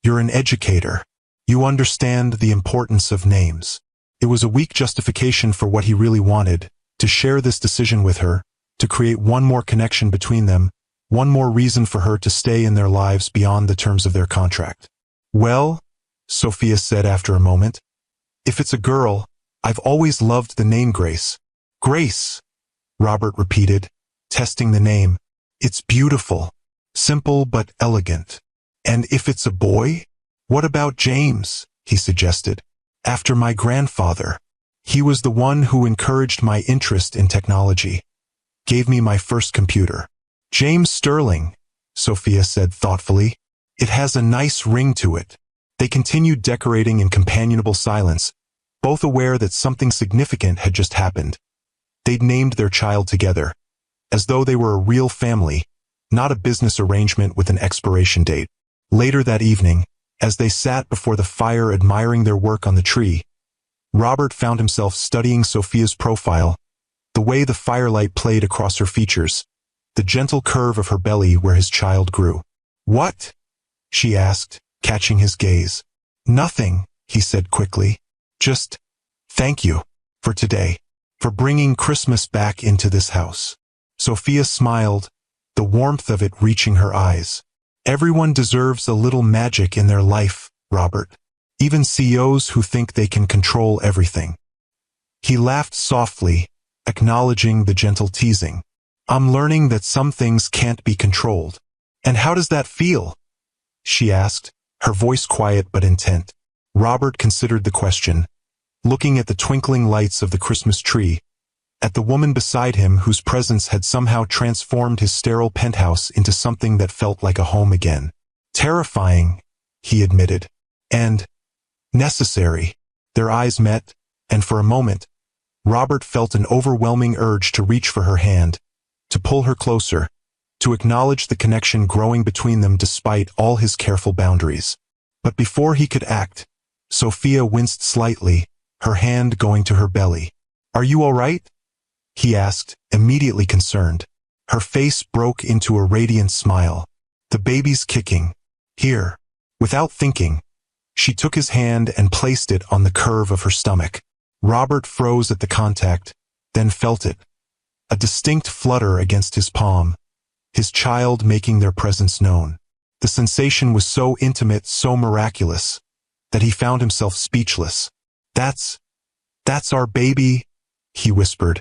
You're an educator. You understand the importance of names. It was a weak justification for what he really wanted, to share this decision with her, to create one more connection between them, one more reason for her to stay in their lives beyond the terms of their contract. Well, Sophia said after a moment, if it's a girl, I've always loved the name Grace. Grace, Robert repeated, testing the name. It's beautiful, simple but elegant. And if it's a boy? What about James? He suggested. After my grandfather. He was the one who encouraged my interest in technology. Gave me my first computer. James Sterling, Sophia said thoughtfully. It has a nice ring to it. They continued decorating in companionable silence, both aware that something significant had just happened. They'd named their child together, as though they were a real family, not a business arrangement with an expiration date. Later that evening, as they sat before the fire admiring their work on the tree, Robert found himself studying Sophia's profile, the way the firelight played across her features, the gentle curve of her belly where his child grew. What? She asked, catching his gaze. Nothing, he said quickly. Just, thank you, for today, for bringing Christmas back into this house. Sophia smiled, the warmth of it reaching her eyes. Everyone deserves a little magic in their life, Robert. Even CEOs who think they can control everything. He laughed softly, acknowledging the gentle teasing. I'm learning that some things can't be controlled. And how does that feel? She asked, her voice quiet but intent. Robert considered the question, looking at the twinkling lights of the Christmas tree, at the woman beside him whose presence had somehow transformed his sterile penthouse into something that felt like a home again. Terrifying, he admitted. And necessary. Their eyes met, and for a moment, Robert felt an overwhelming urge to reach for her hand, to pull her closer, to acknowledge the connection growing between them despite all his careful boundaries. But before he could act, Sophia winced slightly, her hand going to her belly. Are you all right? He asked, immediately concerned. Her face broke into a radiant smile. The baby's kicking. Here. Without thinking, she took his hand and placed it on the curve of her stomach. Robert froze at the contact, then felt it. A distinct flutter against his palm. His child making their presence known. The sensation was so intimate, so miraculous, that he found himself speechless. That's our baby, he whispered,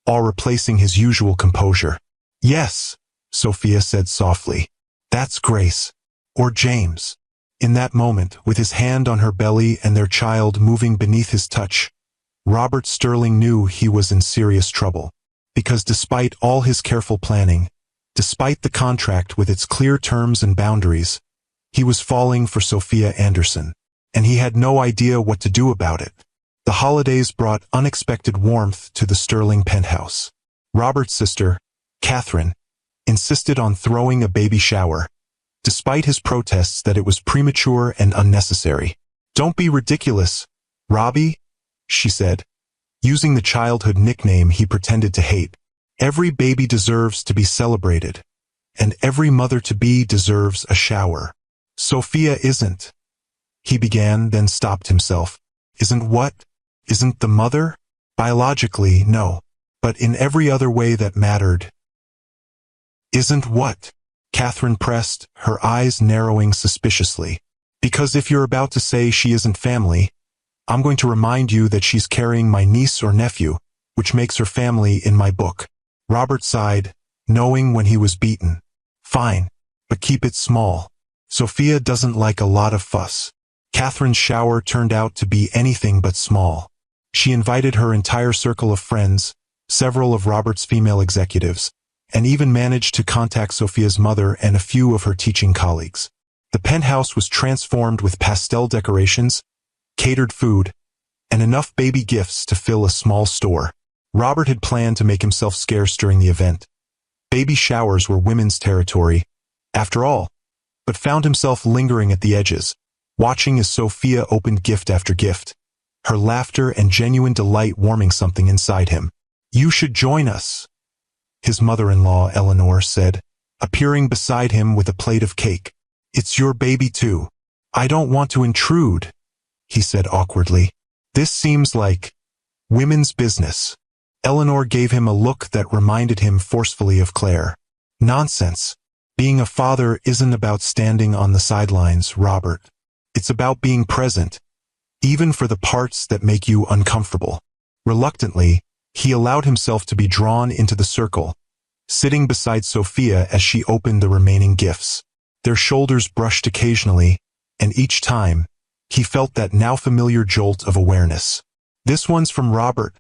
all replacing his usual composure. Yes, Sophia said softly. That's Grace. Or James. In that moment, with his hand on her belly and their child moving beneath his touch, Robert Sterling knew he was in serious trouble. Because despite all his careful planning, despite the contract with its clear terms and boundaries, he was falling for Sophia Anderson, and he had no idea what to do about it. The holidays brought unexpected warmth to the Sterling penthouse. Robert's sister, Catherine, insisted on throwing a baby shower, despite his protests that it was premature and unnecessary. Don't be ridiculous, Robbie, she said, using the childhood nickname he pretended to hate. Every baby deserves to be celebrated, and every mother-to-be deserves a shower. Sophia isn't. He began, then stopped himself. Isn't what? Isn't the mother? Biologically, no. But in every other way that mattered. Isn't what? Catherine pressed, her eyes narrowing suspiciously. Because if you're about to say she isn't family, I'm going to remind you that she's carrying my niece or nephew, which makes her family in my book. Robert sighed, knowing when he was beaten. Fine, but keep it small. Sophia doesn't like a lot of fuss. Catherine's shower turned out to be anything but small. She invited her entire circle of friends, several of Robert's female executives, and even managed to contact Sophia's mother and a few of her teaching colleagues. The penthouse was transformed with pastel decorations, catered food, and enough baby gifts to fill a small store. Robert had planned to make himself scarce during the event. Baby showers were women's territory, after all, but found himself lingering at the edges, watching as Sophia opened gift after gift, her laughter and genuine delight warming something inside him. You should join us, his mother-in-law Eleanor said, appearing beside him with a plate of cake. It's your baby too. I don't want to intrude, he said awkwardly. This seems like women's business. Eleanor gave him a look that reminded him forcefully of Claire. Nonsense. Being a father isn't about standing on the sidelines, Robert. It's about being present, even for the parts that make you uncomfortable. Reluctantly, he allowed himself to be drawn into the circle, sitting beside Sophia as she opened the remaining gifts. Their shoulders brushed occasionally, and each time, he felt that now familiar jolt of awareness. This one's from Robert,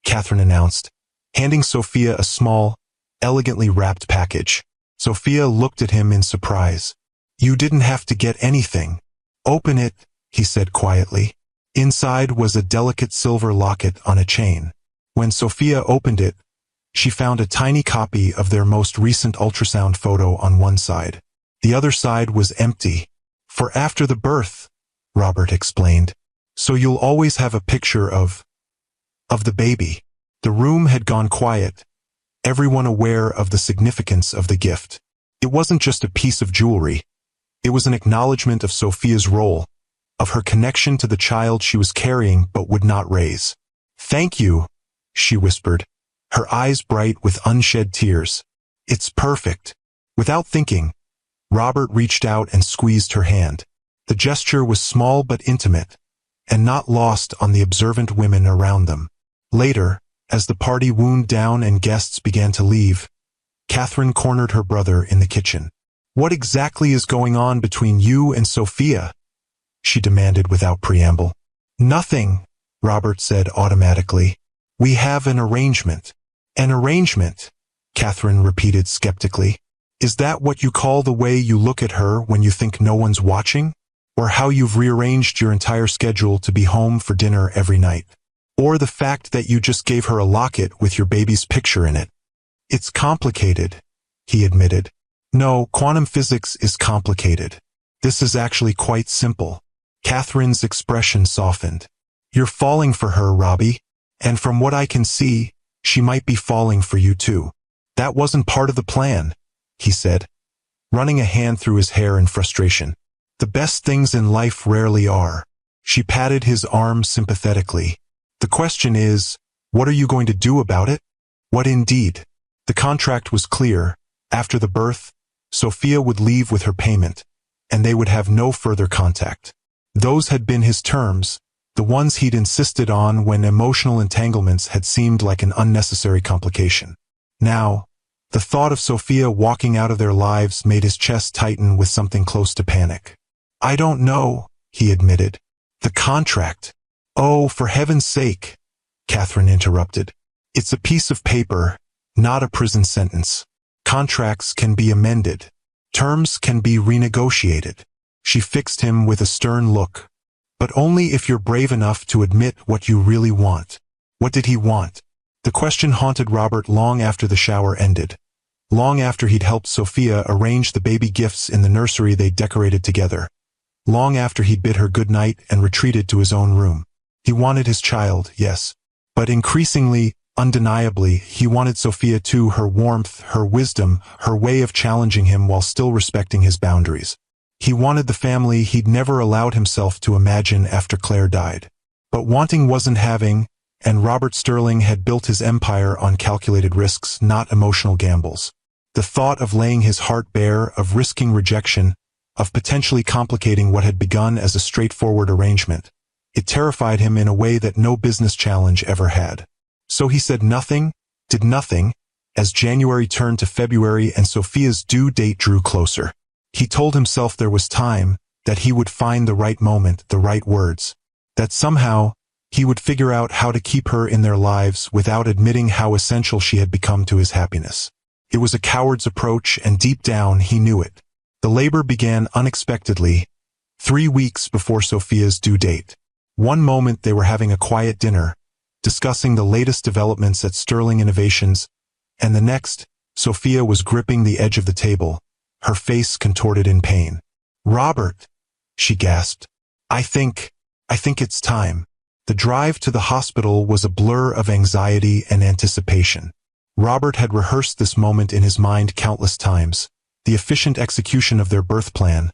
Catherine announced, handing Sophia a small, elegantly wrapped package. Sophia looked at him in surprise. You didn't have to get anything. Open it, he said quietly. Inside was a delicate silver locket on a chain. When Sophia opened it, she found a tiny copy of their most recent ultrasound photo on one side. The other side was empty. For after the birth, Robert explained. So you'll always have a picture of the baby. The room had gone quiet, everyone aware of the significance of the gift. It wasn't just a piece of jewelry. It was an acknowledgement of Sophia's role, of her connection to the child she was carrying but would not raise. Thank you, she whispered, her eyes bright with unshed tears. It's perfect. Without thinking, Robert reached out and squeezed her hand. The gesture was small but intimate, and not lost on the observant women around them. Later, as the party wound down and guests began to leave, Catherine cornered her brother in the kitchen. What exactly is going on between you and Sophia? She demanded without preamble. Nothing, Robert said automatically. We have an arrangement. An arrangement, Catherine repeated skeptically. Is that what you call the way you look at her when you think no one's watching? Or how you've rearranged your entire schedule to be home for dinner every night? Or the fact that you just gave her a locket with your baby's picture in it? It's complicated, he admitted. No, quantum physics is complicated. This is actually quite simple. Catherine's expression softened. You're falling for her, Robbie. And from what I can see, she might be falling for you too. That wasn't part of the plan, he said, running a hand through his hair in frustration. The best things in life rarely are. She patted his arm sympathetically. The question is, what are you going to do about it? What indeed? The contract was clear. After the birth, Sophia would leave with her payment, and they would have no further contact. Those had been his terms, the ones he'd insisted on when emotional entanglements had seemed like an unnecessary complication. Now, the thought of Sophia walking out of their lives made his chest tighten with something close to panic. I don't know, he admitted. The contract. Oh, for heaven's sake, Catherine interrupted. It's a piece of paper, not a prison sentence. Contracts can be amended. Terms can be renegotiated. She fixed him with a stern look. But only if you're brave enough to admit what you really want. What did he want? The question haunted Robert long after the shower ended. Long after he'd helped Sophia arrange the baby gifts in the nursery they decorated together. Long after he'd bid her good night and retreated to his own room. He wanted his child, yes. But increasingly, undeniably, he wanted Sophia too, her warmth, her wisdom, her way of challenging him while still respecting his boundaries. He wanted the family he'd never allowed himself to imagine after Claire died. But wanting wasn't having, and Robert Sterling had built his empire on calculated risks, not emotional gambles. The thought of laying his heart bare, of risking rejection, of potentially complicating what had begun as a straightforward arrangement. It terrified him in a way that no business challenge ever had. So he said nothing, did nothing, as January turned to February and Sophia's due date drew closer. He told himself there was time, that he would find the right moment, the right words, that somehow he would figure out how to keep her in their lives without admitting how essential she had become to his happiness. It was a coward's approach, and deep down he knew it. The labor began unexpectedly, 3 weeks before Sophia's due date. One moment they were having a quiet dinner, discussing the latest developments at Sterling Innovations, and the next, Sophia was gripping the edge of the table, her face contorted in pain. "Robert," she gasped, I think it's time." The drive to the hospital was a blur of anxiety and anticipation. Robert had rehearsed this moment in his mind countless times, the efficient execution of their birth plan,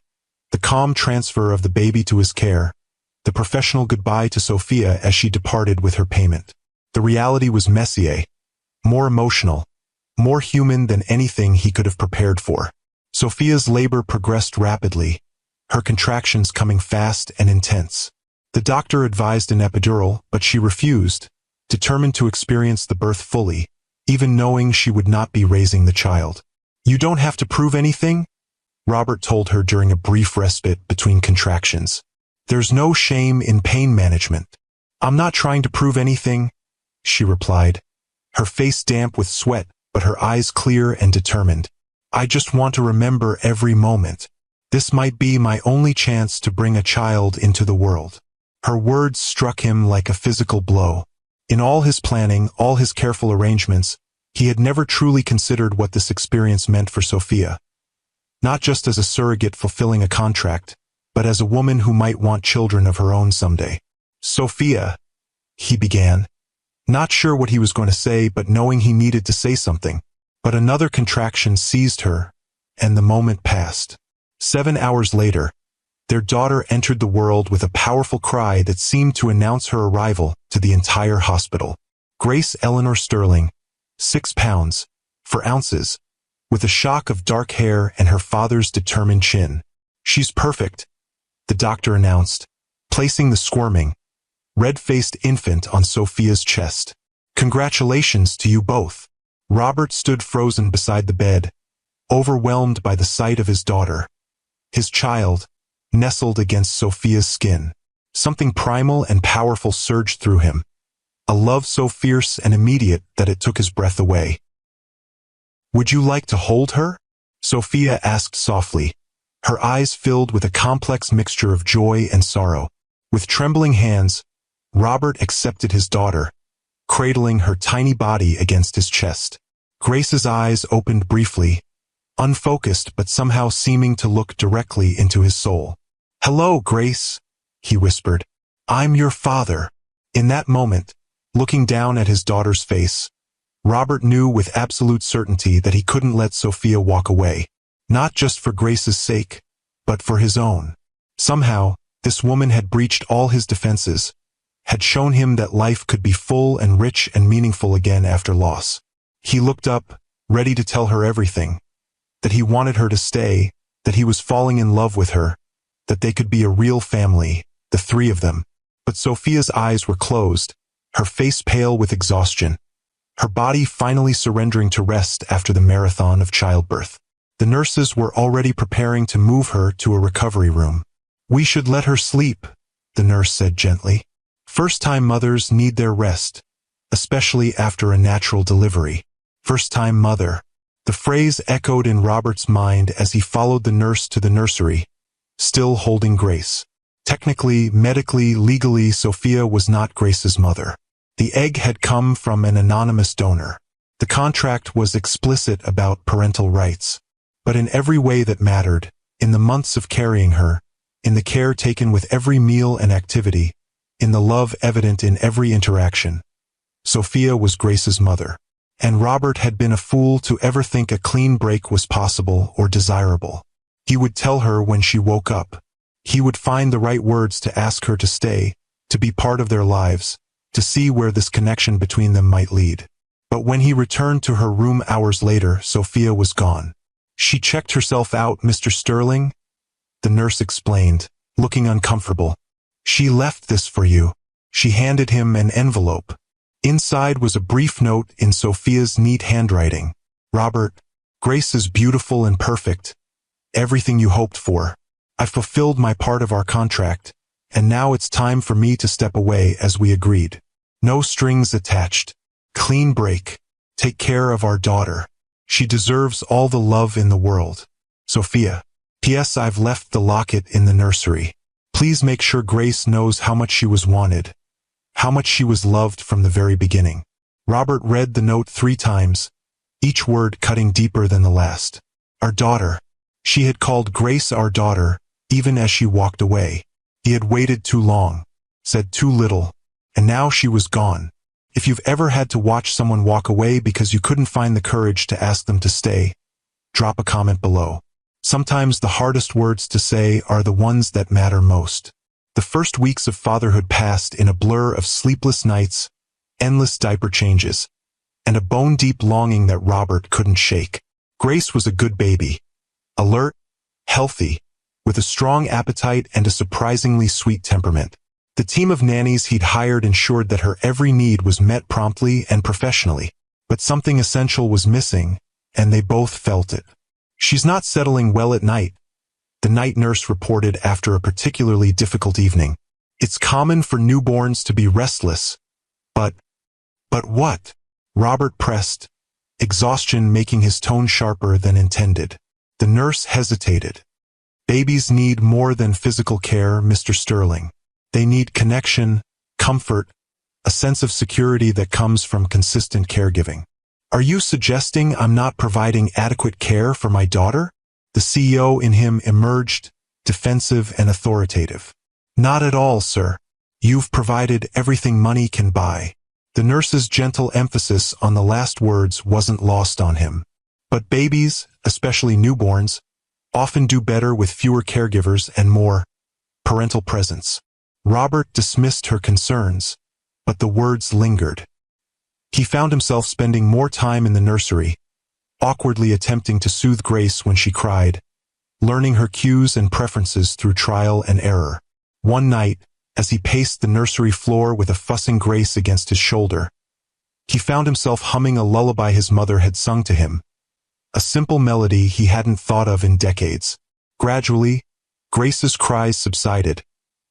the calm transfer of the baby to his care, the professional goodbye to Sophia as she departed with her payment. The reality was messier, more emotional, more human than anything he could have prepared for. Sophia's labor progressed rapidly, her contractions coming fast and intense. The doctor advised an epidural, but she refused, determined to experience the birth fully, even knowing she would not be raising the child. "You don't have to prove anything," Robert told her during a brief respite between contractions. "There's no shame in pain management." "I'm not trying to prove anything," she replied, her face damp with sweat but her eyes clear and determined. "I just want to remember every moment. This might be my only chance to bring a child into the world." Her words struck him like a physical blow. In all his planning, all his careful arrangements, he had never truly considered what this experience meant for Sophia. Not just as a surrogate fulfilling a contract, but as a woman who might want children of her own someday. "Sophia," he began, not sure what he was going to say but knowing he needed to say something. But another contraction seized her, and the moment passed. 7 hours later, their daughter entered the world with a powerful cry that seemed to announce her arrival to the entire hospital. Grace Eleanor Sterling, 6 pounds, 4 ounces, with a shock of dark hair and her father's determined chin. "She's perfect," the doctor announced, placing the squirming, red-faced infant on Sophia's chest. "Congratulations to you both." Robert stood frozen beside the bed, overwhelmed by the sight of his daughter. His child, nestled against Sophia's skin. Something primal and powerful surged through him, a love so fierce and immediate that it took his breath away. "Would you like to hold her?" Sophia asked softly, her eyes filled with a complex mixture of joy and sorrow. With trembling hands, Robert accepted his daughter, cradling her tiny body against his chest. Grace's eyes opened briefly, unfocused but somehow seeming to look directly into his soul. "Hello, Grace," he whispered. "I'm your father." In that moment, looking down at his daughter's face, Robert knew with absolute certainty that he couldn't let Sophia walk away, not just for Grace's sake, but for his own. Somehow, this woman had breached all his defenses, had shown him that life could be full and rich and meaningful again after loss. He looked up, ready to tell her everything, that he wanted her to stay, that he was falling in love with her, that they could be a real family, the three of them. But Sophia's eyes were closed, her face pale with exhaustion, her body finally surrendering to rest after the marathon of childbirth. The nurses were already preparing to move her to a recovery room. "We should let her sleep," the nurse said gently. "First-time mothers need their rest, especially after a natural delivery." First-time mother. The phrase echoed in Robert's mind as he followed the nurse to the nursery, still holding Grace. Technically, medically, legally, Sophia was not Grace's mother. The egg had come from an anonymous donor. The contract was explicit about parental rights. But in every way that mattered, in the months of carrying her, in the care taken with every meal and activity, in the love evident in every interaction, Sophia was Grace's mother. And Robert had been a fool to ever think a clean break was possible or desirable. He would tell her when she woke up. He would find the right words to ask her to stay, to be part of their lives, to see where this connection between them might lead. But when he returned to her room hours later, Sophia was gone. She checked herself out, Mr. Sterling, the nurse explained, looking uncomfortable. She left this for you. She handed him an envelope. Inside was a brief note in Sophia's neat handwriting. Robert, Grace is beautiful and perfect. Everything you hoped for. I fulfilled my part of our contract, and now it's time for me to step away as we agreed. No strings attached. Clean break. Take care of our daughter. She deserves all the love in the world. Sophia. P.S. I've left the locket in the nursery. Please make sure Grace knows how much she was wanted, how much she was loved from the very beginning. Robert read the note 3 times, each word cutting deeper than the last. Our daughter. She had called Grace our daughter, even as she walked away. He had waited too long, said too little, and now she was gone. If you've ever had to watch someone walk away because you couldn't find the courage to ask them to stay, drop a comment below. Sometimes the hardest words to say are the ones that matter most. The first weeks of fatherhood passed in a blur of sleepless nights, endless diaper changes, and a bone-deep longing that Robert couldn't shake. Grace was a good baby. Alert, healthy, with a strong appetite and a surprisingly sweet temperament. The team of nannies he'd hired ensured that her every need was met promptly and professionally. But something essential was missing, and they both felt it. She's not settling well at night, the night nurse reported after a particularly difficult evening. It's common for newborns to be restless. But what? Robert pressed, exhaustion making his tone sharper than intended. The nurse hesitated. Babies need more than physical care, Mr. Sterling. They need connection, comfort, a sense of security that comes from consistent caregiving. Are you suggesting I'm not providing adequate care for my daughter? The CEO in him emerged, defensive and authoritative. Not at all, sir. You've provided everything money can buy. The nurse's gentle emphasis on the last words wasn't lost on him. But babies, especially newborns, often do better with fewer caregivers and more parental presence. Robert dismissed her concerns, but the words lingered. He found himself spending more time in the nursery, awkwardly attempting to soothe Grace when she cried, learning her cues and preferences through trial and error. One night, as he paced the nursery floor with a fussing Grace against his shoulder, he found himself humming a lullaby his mother had sung to him, a simple melody he hadn't thought of in decades. Gradually, Grace's cries subsided,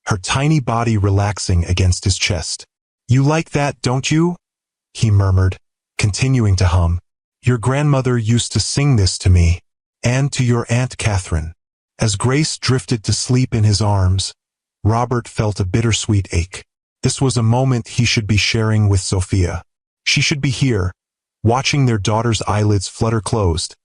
her tiny body relaxing against his chest. You like that, don't you? He murmured, continuing to hum. Your grandmother used to sing this to me, and to your Aunt Catherine. As Grace drifted to sleep in his arms, Robert felt a bittersweet ache. This was a moment he should be sharing with Sophia. She should be here, watching their daughter's eyelids flutter closed,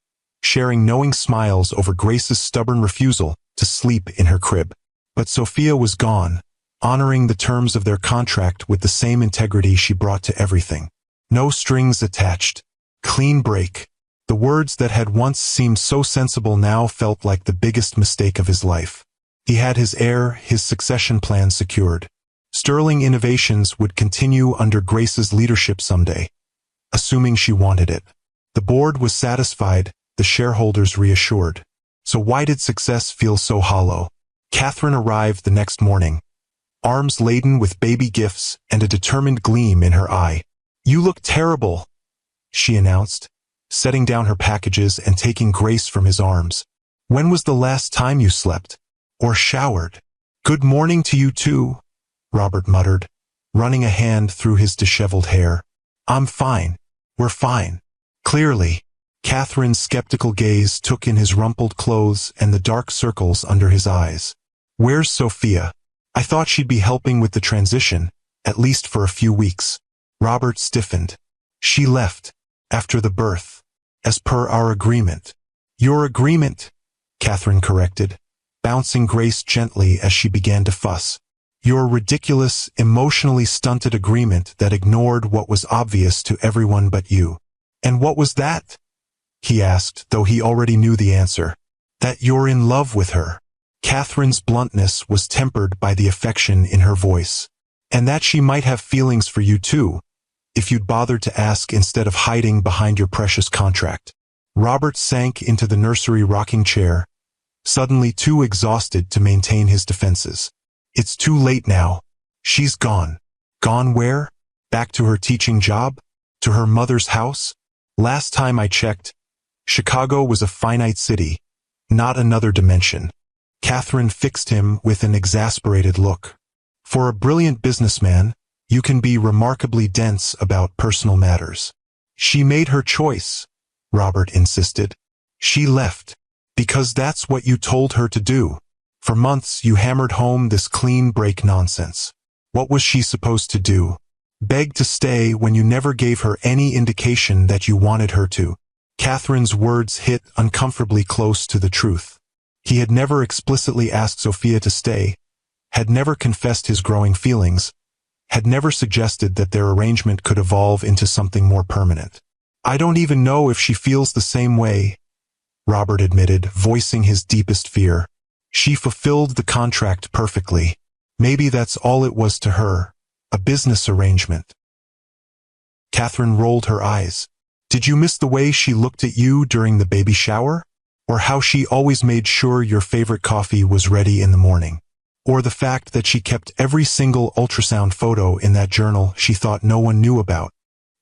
sharing knowing smiles over Grace's stubborn refusal to sleep in her crib. But Sophia was gone, honoring the terms of their contract with the same integrity she brought to everything. No strings attached. Clean break. The words that had once seemed so sensible now felt like the biggest mistake of his life. He had his heir, his succession plan secured. Sterling Innovations would continue under Grace's leadership someday, assuming she wanted it. The board was satisfied, the shareholders reassured. So why did success feel so hollow? Catherine arrived the next morning, arms laden with baby gifts and a determined gleam in her eye. You look terrible, she announced, setting down her packages and taking Grace from his arms. When was the last time you slept? Or showered? Good morning to you too, Robert muttered, running a hand through his disheveled hair. I'm fine. We're fine. Clearly. Catherine's skeptical gaze took in his rumpled clothes and the dark circles under his eyes. Where's Sophia? I thought she'd be helping with the transition, at least for a few weeks. Robert stiffened. She left, after the birth, as per our agreement. Your agreement, Catherine corrected, bouncing Grace gently as she began to fuss. Your ridiculous, emotionally stunted agreement that ignored what was obvious to everyone but you. And what was that? He asked, though he already knew the answer. That you're in love with her. Catherine's bluntness was tempered by the affection in her voice. And that she might have feelings for you too, if you'd bothered to ask instead of hiding behind your precious contract. Robert sank into the nursery rocking chair, suddenly too exhausted to maintain his defenses. It's too late now. She's gone. Gone where? Back to her teaching job? To her mother's house? Last time I checked, Chicago was a finite city, not another dimension. Catherine fixed him with an exasperated look. For a brilliant businessman, you can be remarkably dense about personal matters. She made her choice, Robert insisted. She left. Because that's what you told her to do. For months you hammered home this clean break nonsense. What was she supposed to do? Beg to stay when you never gave her any indication that you wanted her to? Catherine's words hit uncomfortably close to the truth. He had never explicitly asked Sophia to stay, had never confessed his growing feelings, had never suggested that their arrangement could evolve into something more permanent. I don't even know if she feels the same way, Robert admitted, voicing his deepest fear. She fulfilled the contract perfectly. Maybe that's all it was to her, a business arrangement. Catherine rolled her eyes. Did you miss the way she looked at you during the baby shower? Or how she always made sure your favorite coffee was ready in the morning? Or the fact that she kept every single ultrasound photo in that journal she thought no one knew about?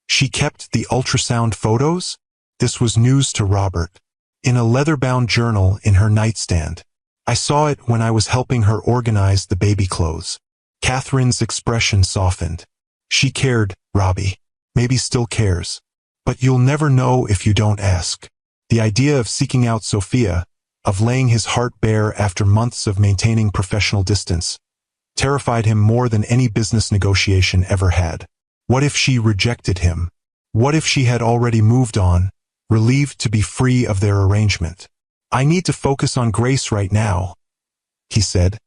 She kept the ultrasound photos? This was news to Robert. In a leather-bound journal in her nightstand. I saw it when I was helping her organize the baby clothes. Catherine's expression softened. She cared, Robbie. Maybe still cares. But you'll never know if you don't ask. The idea of seeking out Sophia, of laying his heart bare after months of maintaining professional distance, terrified him more than any business negotiation ever had. What if she rejected him? What if she had already moved on, relieved to be free of their arrangement? I need to focus on Grace right now, he said,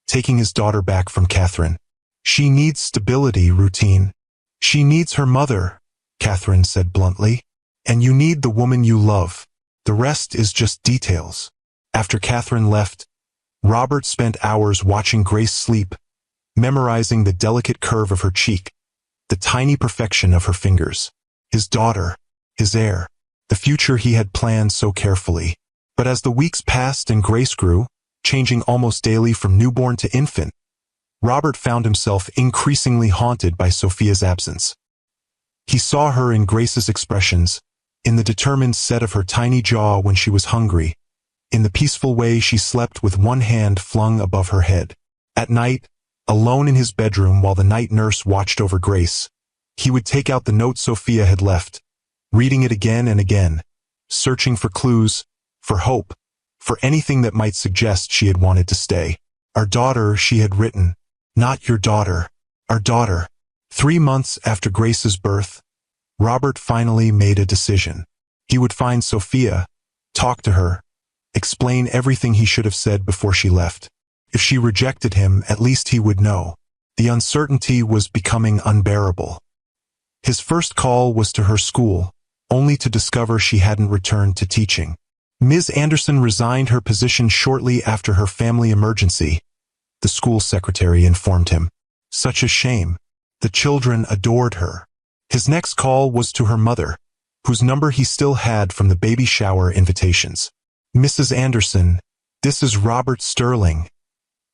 taking his daughter back from Catherine. She needs stability, routine. She needs her mother, Catherine said bluntly. And you need the woman you love. The rest is just details. After Catherine left, Robert spent hours watching Grace sleep, memorizing the delicate curve of her cheek, the tiny perfection of her fingers. His daughter, his heir, the future he had planned so carefully. But as the weeks passed and Grace grew, changing almost daily from newborn to infant, Robert found himself increasingly haunted by Sophia's absence. He saw her in Grace's expressions, in the determined set of her tiny jaw when she was hungry, in the peaceful way she slept with one hand flung above her head. At night, alone in his bedroom while the night nurse watched over Grace, he would take out the note Sophia had left, reading it again and again, searching for clues, for hope, for anything that might suggest she had wanted to stay. Our daughter, she had written. Not your daughter. Our daughter. 3 months after Grace's birth, Robert finally made a decision. He would find Sophia, talk to her, explain everything he should have said before she left. If she rejected him, at least he would know. The uncertainty was becoming unbearable. His first call was to her school, only to discover she hadn't returned to teaching. Ms. Anderson resigned her position shortly after her family emergency, the school secretary informed him. Such a shame. The children adored her. His next call was to her mother, whose number he still had from the baby shower invitations. Mrs. Anderson, this is Robert Sterling,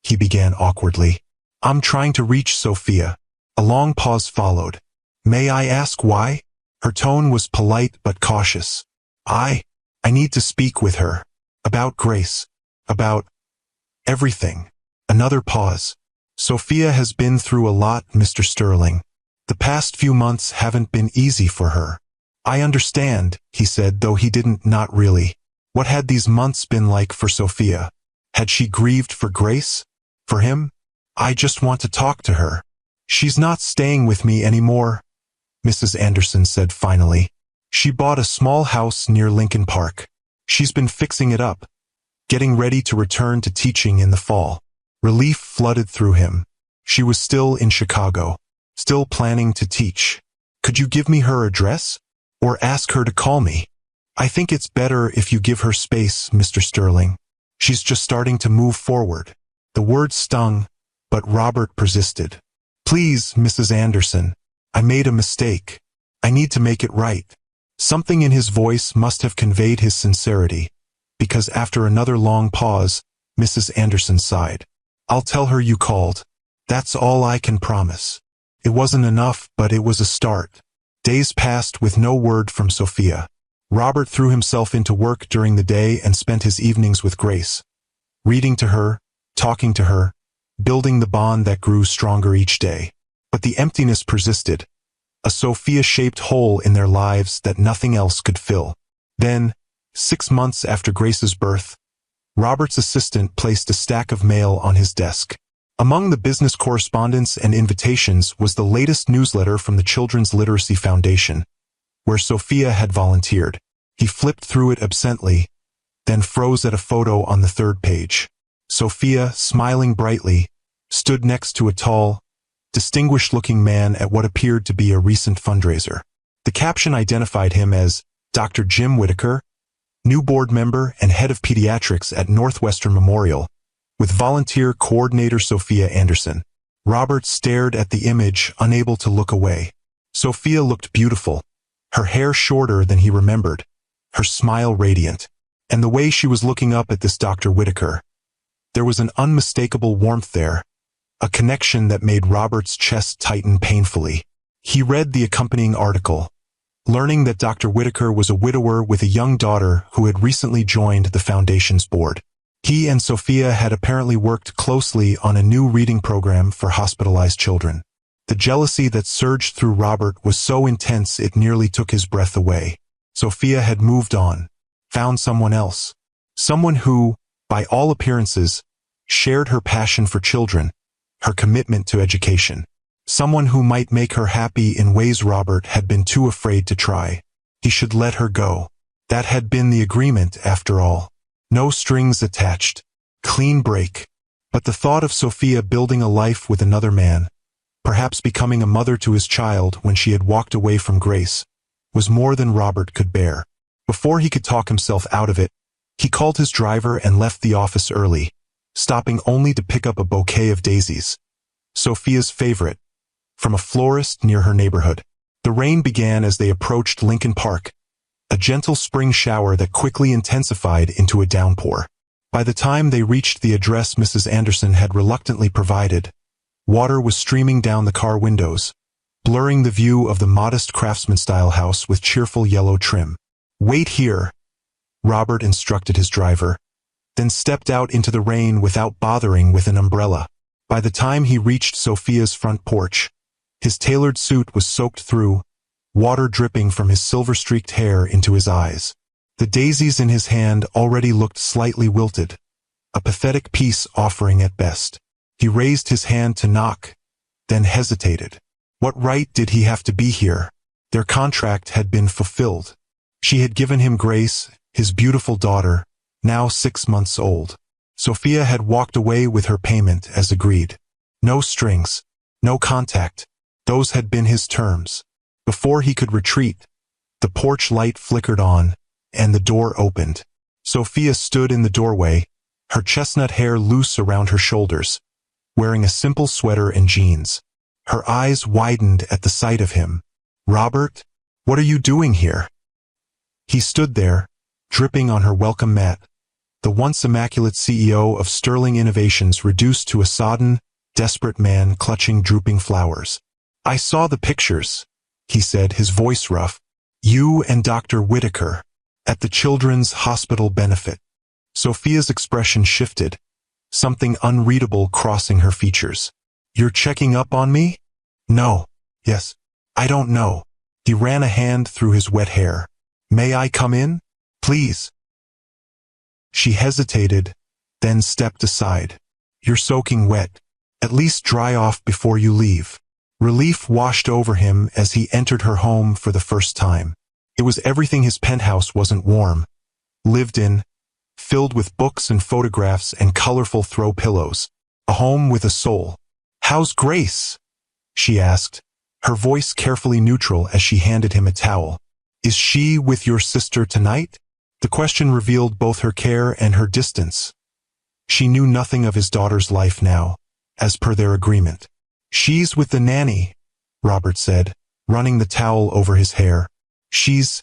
he began awkwardly. I'm trying to reach Sophia. A long pause followed. May I ask why? Her tone was polite but cautious. I need to speak with her. About Grace. About everything. Another pause. Sophia has been through a lot, Mr. Sterling. The past few months haven't been easy for her. I understand, he said, though he didn't, not really. What had these months been like for Sophia? Had she grieved for Grace? For him? I just want to talk to her. She's not staying with me anymore, Mrs. Anderson said finally. She bought a small house near Lincoln Park. She's been fixing it up, getting ready to return to teaching in the fall. Relief flooded through him. She was still in Chicago, still planning to teach. Could you give me her address? Or ask her to call me? I think it's better if you give her space, Mr. Sterling. She's just starting to move forward. The word stung, but Robert persisted. Please, Mrs. Anderson, I made a mistake. I need to make it right. Something in his voice must have conveyed his sincerity, because after another long pause, Mrs. Anderson sighed. I'll tell her you called. That's all I can promise. It wasn't enough, but it was a start. Days passed with no word from Sophia. Robert threw himself into work during the day and spent his evenings with Grace, reading to her, talking to her, building the bond that grew stronger each day. But the emptiness persisted, a Sophia-shaped hole in their lives that nothing else could fill. Then, 6 months after Grace's birth, Robert's assistant placed a stack of mail on his desk. Among the business correspondence and invitations was the latest newsletter from the Children's Literacy Foundation, where Sophia had volunteered. He flipped through it absently, then froze at a photo on the 3rd page. Sophia, smiling brightly, stood next to a tall, distinguished-looking man at what appeared to be a recent fundraiser. The caption identified him as Dr. Jim Whitaker, new board member and head of pediatrics at Northwestern Memorial, with volunteer coordinator Sophia Anderson. Robert stared at the image, unable to look away. Sophia looked beautiful, her hair shorter than he remembered, her smile radiant, and the way she was looking up at this Dr. Whitaker. There was an unmistakable warmth there, a connection that made Robert's chest tighten painfully. He read the accompanying article, learning that Dr. Whitaker was a widower with a young daughter who had recently joined the foundation's board. He and Sophia had apparently worked closely on a new reading program for hospitalized children. The jealousy that surged through Robert was so intense it nearly took his breath away. Sophia had moved on, found someone else, someone who, by all appearances, shared her passion for children, her commitment to education. Someone who might make her happy in ways Robert had been too afraid to try. He should let her go. That had been the agreement, after all. No strings attached. Clean break. But the thought of Sophia building a life with another man, perhaps becoming a mother to his child when she had walked away from Grace, was more than Robert could bear. Before he could talk himself out of it, he called his driver and left the office early, stopping only to pick up a bouquet of daisies, Sophia's favorite, from a florist near her neighborhood. The rain began as they approached Lincoln Park, a gentle spring shower that quickly intensified into a downpour. By the time they reached the address Mrs. Anderson had reluctantly provided, water was streaming down the car windows, blurring the view of the modest craftsman-style house with cheerful yellow trim. "Wait here," Robert instructed his driver, then stepped out into the rain without bothering with an umbrella. By the time he reached Sophia's front porch, his tailored suit was soaked through, water dripping from his silver-streaked hair into his eyes. The daisies in his hand already looked slightly wilted, a pathetic peace offering at best. He raised his hand to knock, then hesitated. What right did he have to be here? Their contract had been fulfilled. She had given him Grace, his beautiful daughter, now 6 months old. Sophia had walked away with her payment as agreed. No strings, no contact. Those had been his terms. Before he could retreat, the porch light flickered on, and the door opened. Sophia stood in the doorway, her chestnut hair loose around her shoulders, wearing a simple sweater and jeans. Her eyes widened at the sight of him. "Robert, what are you doing here?" He stood there, dripping on her welcome mat, the once immaculate CEO of Sterling Innovations reduced to a sodden, desperate man clutching drooping flowers. "I saw the pictures," he said, his voice rough. "You and Dr. Whitaker, at the Children's Hospital benefit." Sophia's expression shifted, something unreadable crossing her features. "You're checking up on me?" "No. Yes. I don't know." He ran a hand through his wet hair. "May I come in? Please." She hesitated, then stepped aside. "You're soaking wet. At least dry off before you leave." Relief washed over him as he entered her home for the first time. It was everything his penthouse wasn't warm, lived in, filled with books and photographs and colorful throw pillows. A home with a soul. "How's Grace?" she asked, her voice carefully neutral as she handed him a towel. "Is she with your sister tonight?" The question revealed both her care and her distance. She knew nothing of his daughter's life now, as per their agreement. "She's with the nanny," Robert said, running the towel over his hair. She's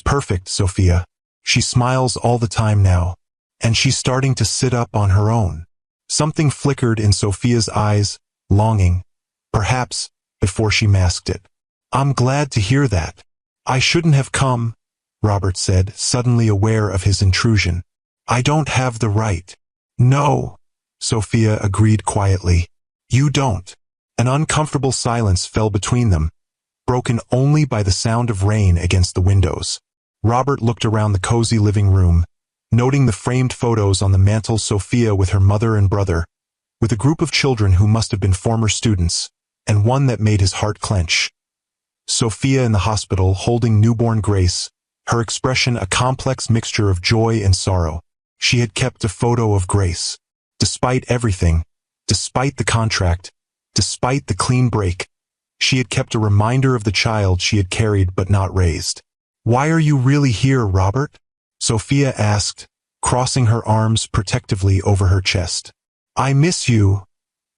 perfect, Sophia. She smiles all the time now. And she's starting to sit up on her own. Something flickered in Sophia's eyes, longing, perhaps, before she masked it. I'm glad to hear that. I shouldn't have come, Robert said, suddenly aware of his intrusion. I don't have the right. No, Sophia agreed quietly. You don't. An uncomfortable silence fell between them, broken only by the sound of rain against the windows. Robert looked around the cozy living room, noting the framed photos on the mantel, Sophia with her mother and brother, with a group of children who must have been former students, and one that made his heart clench. Sophia in the hospital holding newborn Grace, her expression a complex mixture of joy and sorrow. She had kept a photo of Grace. Despite everything, despite the contract, despite the clean break, she had kept a reminder of the child she had carried but not raised. Why are you really here, Robert? Sophia asked, crossing her arms protectively over her chest. I miss you,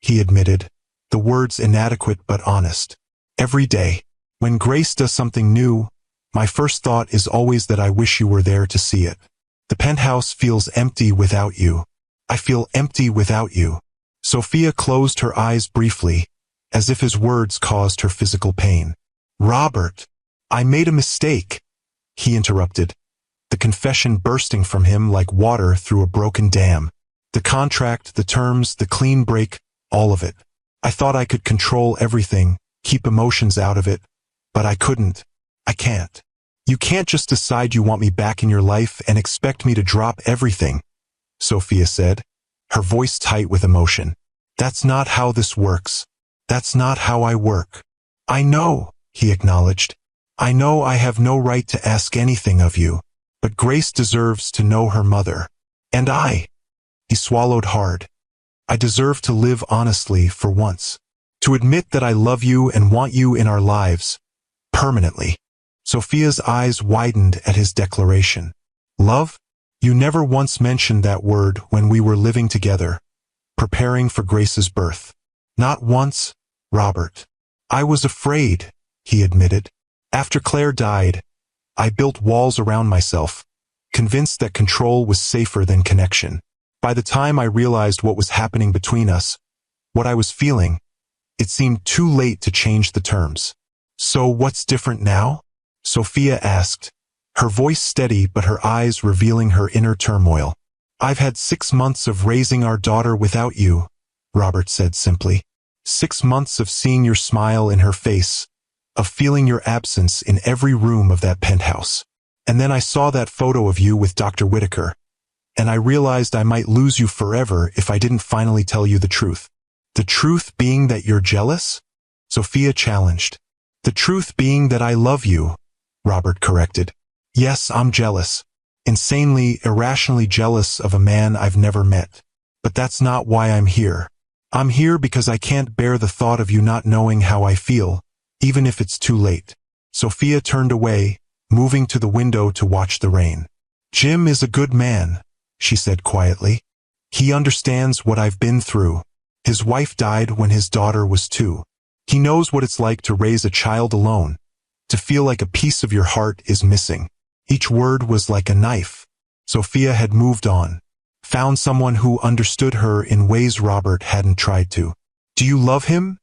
he admitted, the words inadequate but honest. Every day, when Grace does something new, my first thought is always that I wish you were there to see it. The penthouse feels empty without you. I feel empty without you. Sophia closed her eyes briefly, as if his words caused her physical pain. Robert, I made a mistake, he interrupted, the confession bursting from him like water through a broken dam. The contract, the terms, the clean break, all of it. I thought I could control everything, keep emotions out of it, but I couldn't. I can't. You can't just decide you want me back in your life and expect me to drop everything, Sophia said, her voice tight with emotion. That's not how this works. That's not how I work. I know, he acknowledged. I know I have no right to ask anything of you, but Grace deserves to know her mother. And he swallowed hard. I deserve to live honestly for once. To admit that I love you and want you in our lives, permanently. Sophia's eyes widened at his declaration. Love? You never once mentioned that word when we were living together, preparing for Grace's birth. Not once, Robert. I was afraid, he admitted. After Claire died, I built walls around myself, convinced that control was safer than connection. By the time I realized what was happening between us, what I was feeling, it seemed too late to change the terms. So what's different now? Sophia asked, her voice steady but her eyes revealing her inner turmoil. I've had 6 months of raising our daughter without you, Robert said simply. 6 months of seeing your smile in her face, of feeling your absence in every room of that penthouse. And then I saw that photo of you with Dr. Whitaker, and I realized I might lose you forever if I didn't finally tell you the truth. The truth being that you're jealous? Sophia challenged. The truth being that I love you, Robert corrected. Yes, I'm jealous. Insanely, irrationally jealous of a man I've never met. But that's not why I'm here. I'm here because I can't bear the thought of you not knowing how I feel, even if it's too late. Sophia turned away, moving to the window to watch the rain. Jim is a good man, she said quietly. He understands what I've been through. His wife died when his daughter was 2. He knows what it's like to raise a child alone, to feel like a piece of your heart is missing. Each word was like a knife. Sophia had moved on, found someone who understood her in ways Robert hadn't tried to. Do you love him?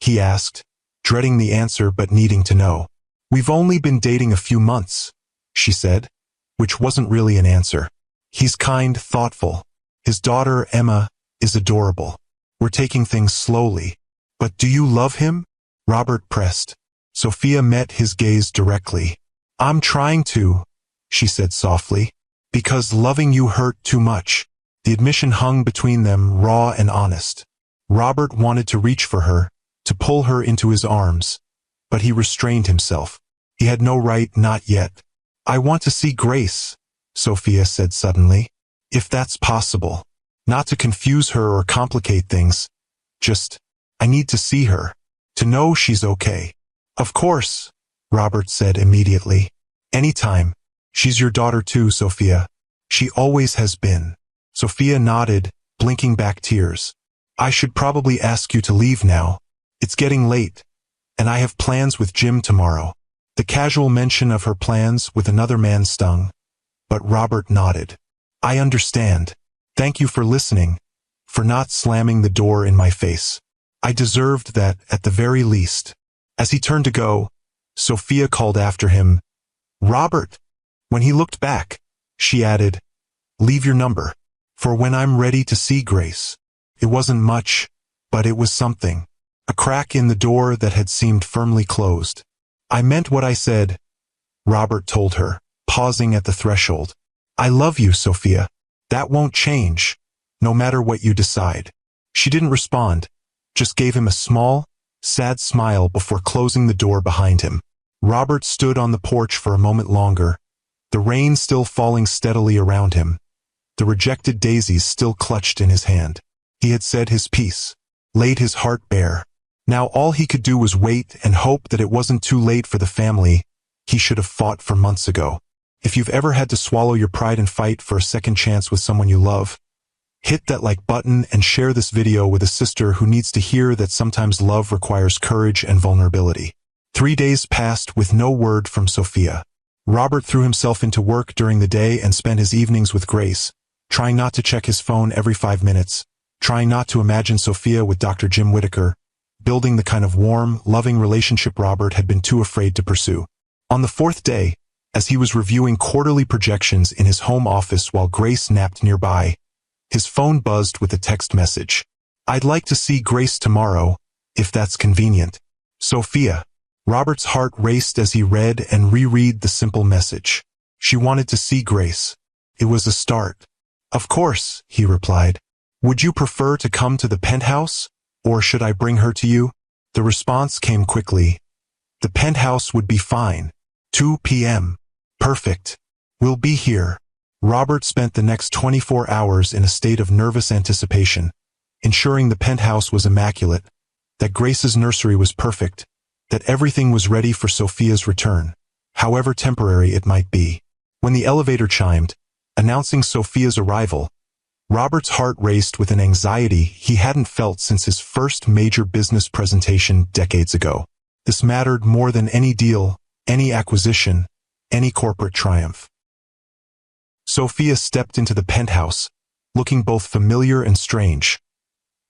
He asked, dreading the answer but needing to know. We've only been dating a few months, she said, which wasn't really an answer. He's kind, thoughtful. His daughter, Emma, is adorable. We're taking things slowly. But do you love him? Robert pressed. Sophia met his gaze directly. I'm trying to, she said softly, because loving you hurt too much. The admission hung between them, raw and honest. Robert wanted to reach for her, to pull her into his arms, but he restrained himself. He had no right, not yet. I want to see Grace, Sophia said suddenly, if that's possible. Not to confuse her or complicate things. Just, I need to see her, to know she's okay. Of course, Robert said immediately. Anytime. She's your daughter too, Sophia. She always has been. Sophia nodded, blinking back tears. I should probably ask you to leave now. It's getting late. And I have plans with Jim tomorrow. The casual mention of her plans with another man stung, but Robert nodded. I understand. Thank you for listening, for not slamming the door in my face. I deserved that at the very least. As he turned to go, Sophia called after him, Robert. When he looked back, she added, leave your number, for when I'm ready to see Grace. It wasn't much, but it was something. A crack in the door that had seemed firmly closed. I meant what I said, Robert told her, pausing at the threshold. I love you, Sophia. That won't change, no matter what you decide. She didn't respond, just gave him a small, sad smile before closing the door behind him. Robert stood on the porch for a moment longer, the rain still falling steadily around him, the rejected daisies still clutched in his hand. He had said his piece, laid his heart bare. Now all he could do was wait and hope that it wasn't too late for the family he should have fought for months ago. If you've ever had to swallow your pride and fight for a second chance with someone you love, hit that like button and share this video with a sister who needs to hear that sometimes love requires courage and vulnerability. 3 days passed with no word from Sophia. Robert threw himself into work during the day and spent his evenings with Grace, trying not to check his phone every 5 minutes, trying not to imagine Sophia with Dr. Jim Whittaker, building the kind of warm, loving relationship Robert had been too afraid to pursue. On the 4th day, as he was reviewing quarterly projections in his home office while Grace napped nearby, his phone buzzed with a text message. I'd like to see Grace tomorrow, if that's convenient. Sophia. Robert's heart raced as he read and reread the simple message. She wanted to see Grace. It was a start. Of course, he replied. Would you prefer to come to the penthouse, or should I bring her to you? The response came quickly. The penthouse would be fine. 2 p.m. Perfect. We'll be here. Robert spent the next 24 hours in a state of nervous anticipation, ensuring the penthouse was immaculate, that Grace's nursery was perfect, that everything was ready for Sophia's return, however temporary it might be. When the elevator chimed, announcing Sophia's arrival, Robert's heart raced with an anxiety he hadn't felt since his first major business presentation decades ago. This mattered more than any deal, any acquisition, any corporate triumph. Sophia stepped into the penthouse, looking both familiar and strange,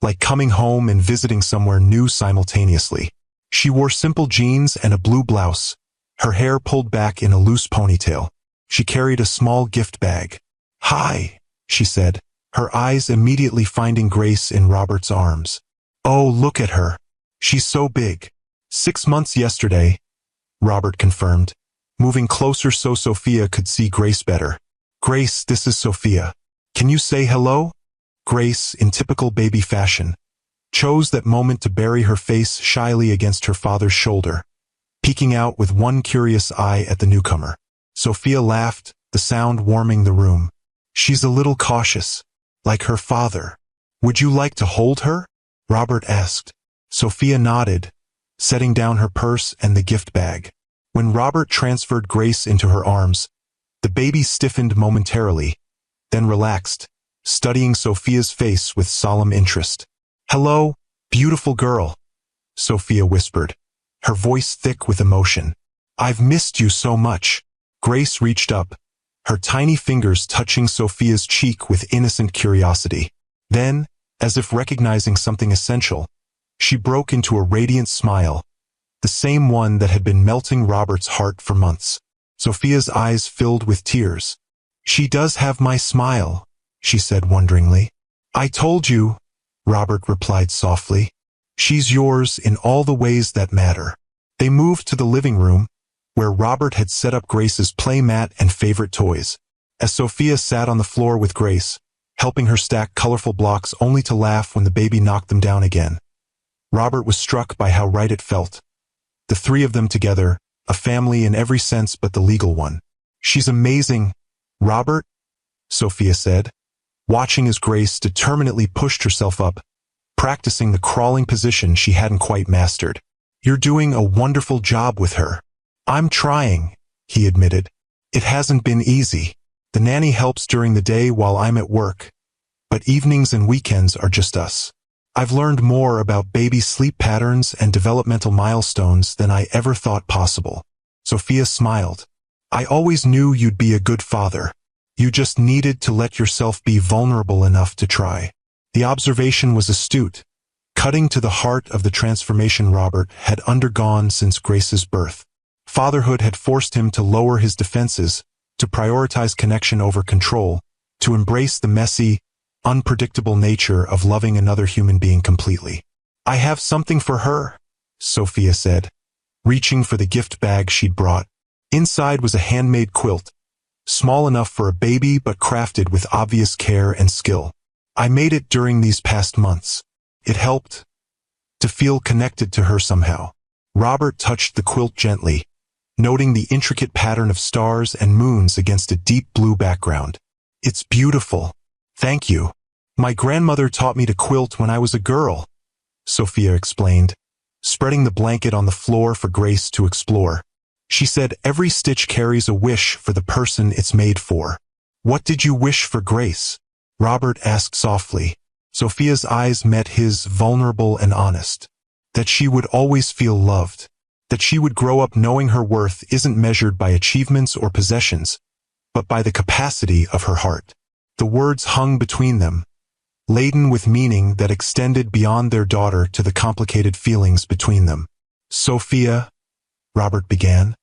like coming home and visiting somewhere new simultaneously. She wore simple jeans and a blue blouse, her hair pulled back in a loose ponytail. She carried a small gift bag. Hi, she said, her eyes immediately finding Grace in Robert's arms. Oh, look at her. She's so big. 6 months yesterday, Robert confirmed, moving closer so Sophia could see Grace better. Grace, this is Sophia. Can you say hello? Grace, in typical baby fashion, chose that moment to bury her face shyly against her father's shoulder, peeking out with one curious eye at the newcomer. Sophia laughed, the sound warming the room. She's a little cautious, like her father. Would you like to hold her? Robert asked. Sophia nodded, setting down her purse and the gift bag. When Robert transferred Grace into her arms, the baby stiffened momentarily, then relaxed, studying Sophia's face with solemn interest. Hello, beautiful girl, Sophia whispered, her voice thick with emotion. I've missed you so much. Grace reached up, her tiny fingers touching Sophia's cheek with innocent curiosity. Then, as if recognizing something essential, she broke into a radiant smile, the same one that had been melting Robert's heart for months. Sophia's eyes filled with tears. She does have my smile, she said wonderingly. I told you, Robert replied softly. She's yours in all the ways that matter. They moved to the living room, where Robert had set up Grace's play mat and favorite toys. As Sophia sat on the floor with Grace, helping her stack colorful blocks only to laugh when the baby knocked them down again, Robert was struck by how right it felt. The three of them together, a family in every sense but the legal one. She's amazing, Robert, Sophia said, watching as Grace determinedly pushed herself up, practicing the crawling position she hadn't quite mastered. You're doing a wonderful job with her. I'm trying, he admitted. It hasn't been easy. The nanny helps during the day while I'm at work, but evenings and weekends are just us. I've learned more about baby sleep patterns and developmental milestones than I ever thought possible. Sophia smiled. I always knew you'd be a good father. You just needed to let yourself be vulnerable enough to try. The observation was astute, cutting to the heart of the transformation Robert had undergone since Grace's birth. Fatherhood had forced him to lower his defenses, to prioritize connection over control, to embrace the messy, unpredictable nature of loving another human being completely. I have something for her, Sophia said, reaching for the gift bag she'd brought. Inside was a handmade quilt, small enough for a baby but crafted with obvious care and skill. I made it during these past months. It helped to feel connected to her somehow. Robert touched the quilt gently, noting the intricate pattern of stars and moons against a deep blue background. It's beautiful. Thank you. My grandmother taught me to quilt when I was a girl, Sophia explained, spreading the blanket on the floor for Grace to explore. She said every stitch carries a wish for the person it's made for. What did you wish for Grace? Robert asked softly. Sophia's eyes met his, vulnerable and honest. That she would always feel loved. That she would grow up knowing her worth isn't measured by achievements or possessions, but by the capacity of her heart. The words hung between them, laden with meaning that extended beyond their daughter to the complicated feelings between them. Sophia, Robert began,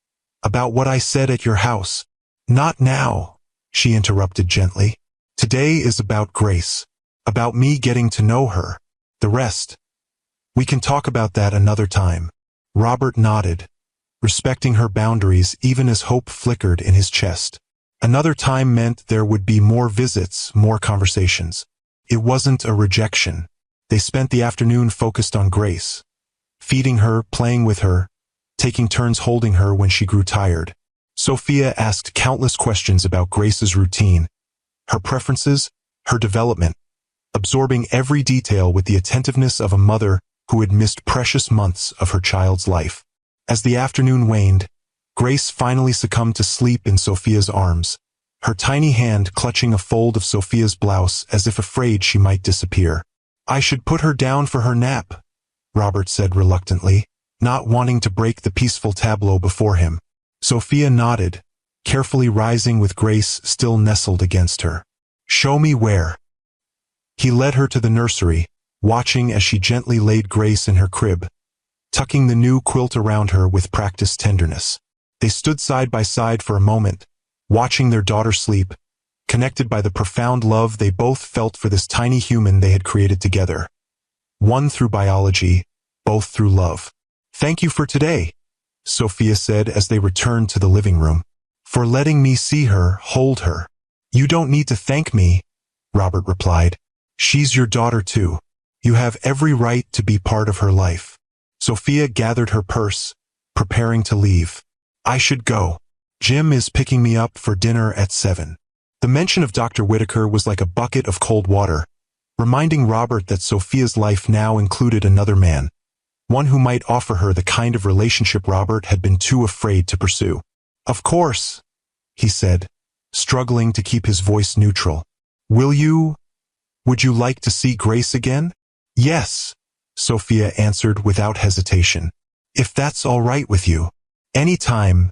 about what I said at your house. Not now, she interrupted gently. Today is about Grace, about me getting to know her. The rest, we can talk about that another time. Robert nodded, respecting her boundaries even as hope flickered in his chest. Another time meant there would be more visits, more conversations. It wasn't a rejection. They spent the afternoon focused on Grace, feeding her, playing with her, taking turns holding her when she grew tired. Sophia asked countless questions about Grace's routine, her preferences, her development, absorbing every detail with the attentiveness of a mother who had missed precious months of her child's life. As the afternoon waned, Grace finally succumbed to sleep in Sophia's arms, her tiny hand clutching a fold of Sophia's blouse as if afraid she might disappear. I should put her down for her nap, Robert said reluctantly, not wanting to break the peaceful tableau before him. Sophia nodded, carefully rising with Grace still nestled against her. Show me where. He led her to the nursery, watching as she gently laid Grace in her crib, tucking the new quilt around her with practiced tenderness. They stood side by side for a moment, watching their daughter sleep, connected by the profound love they both felt for this tiny human they had created together. One through biology, both through love. Thank you for today, Sophia said as they returned to the living room. For letting me see her, hold her. You don't need to thank me, Robert replied. She's your daughter too. You have every right to be part of her life. Sophia gathered her purse, preparing to leave. I should go. Jim is picking me up for dinner at 7. The mention of Dr. Whitaker was like a bucket of cold water, reminding Robert that Sophia's life now included another man, one who might offer her the kind of relationship Robert had been too afraid to pursue. Of course, he said, struggling to keep his voice neutral. Would you like to see Grace again? Yes, Sophia answered without hesitation. If that's all right with you. Any time,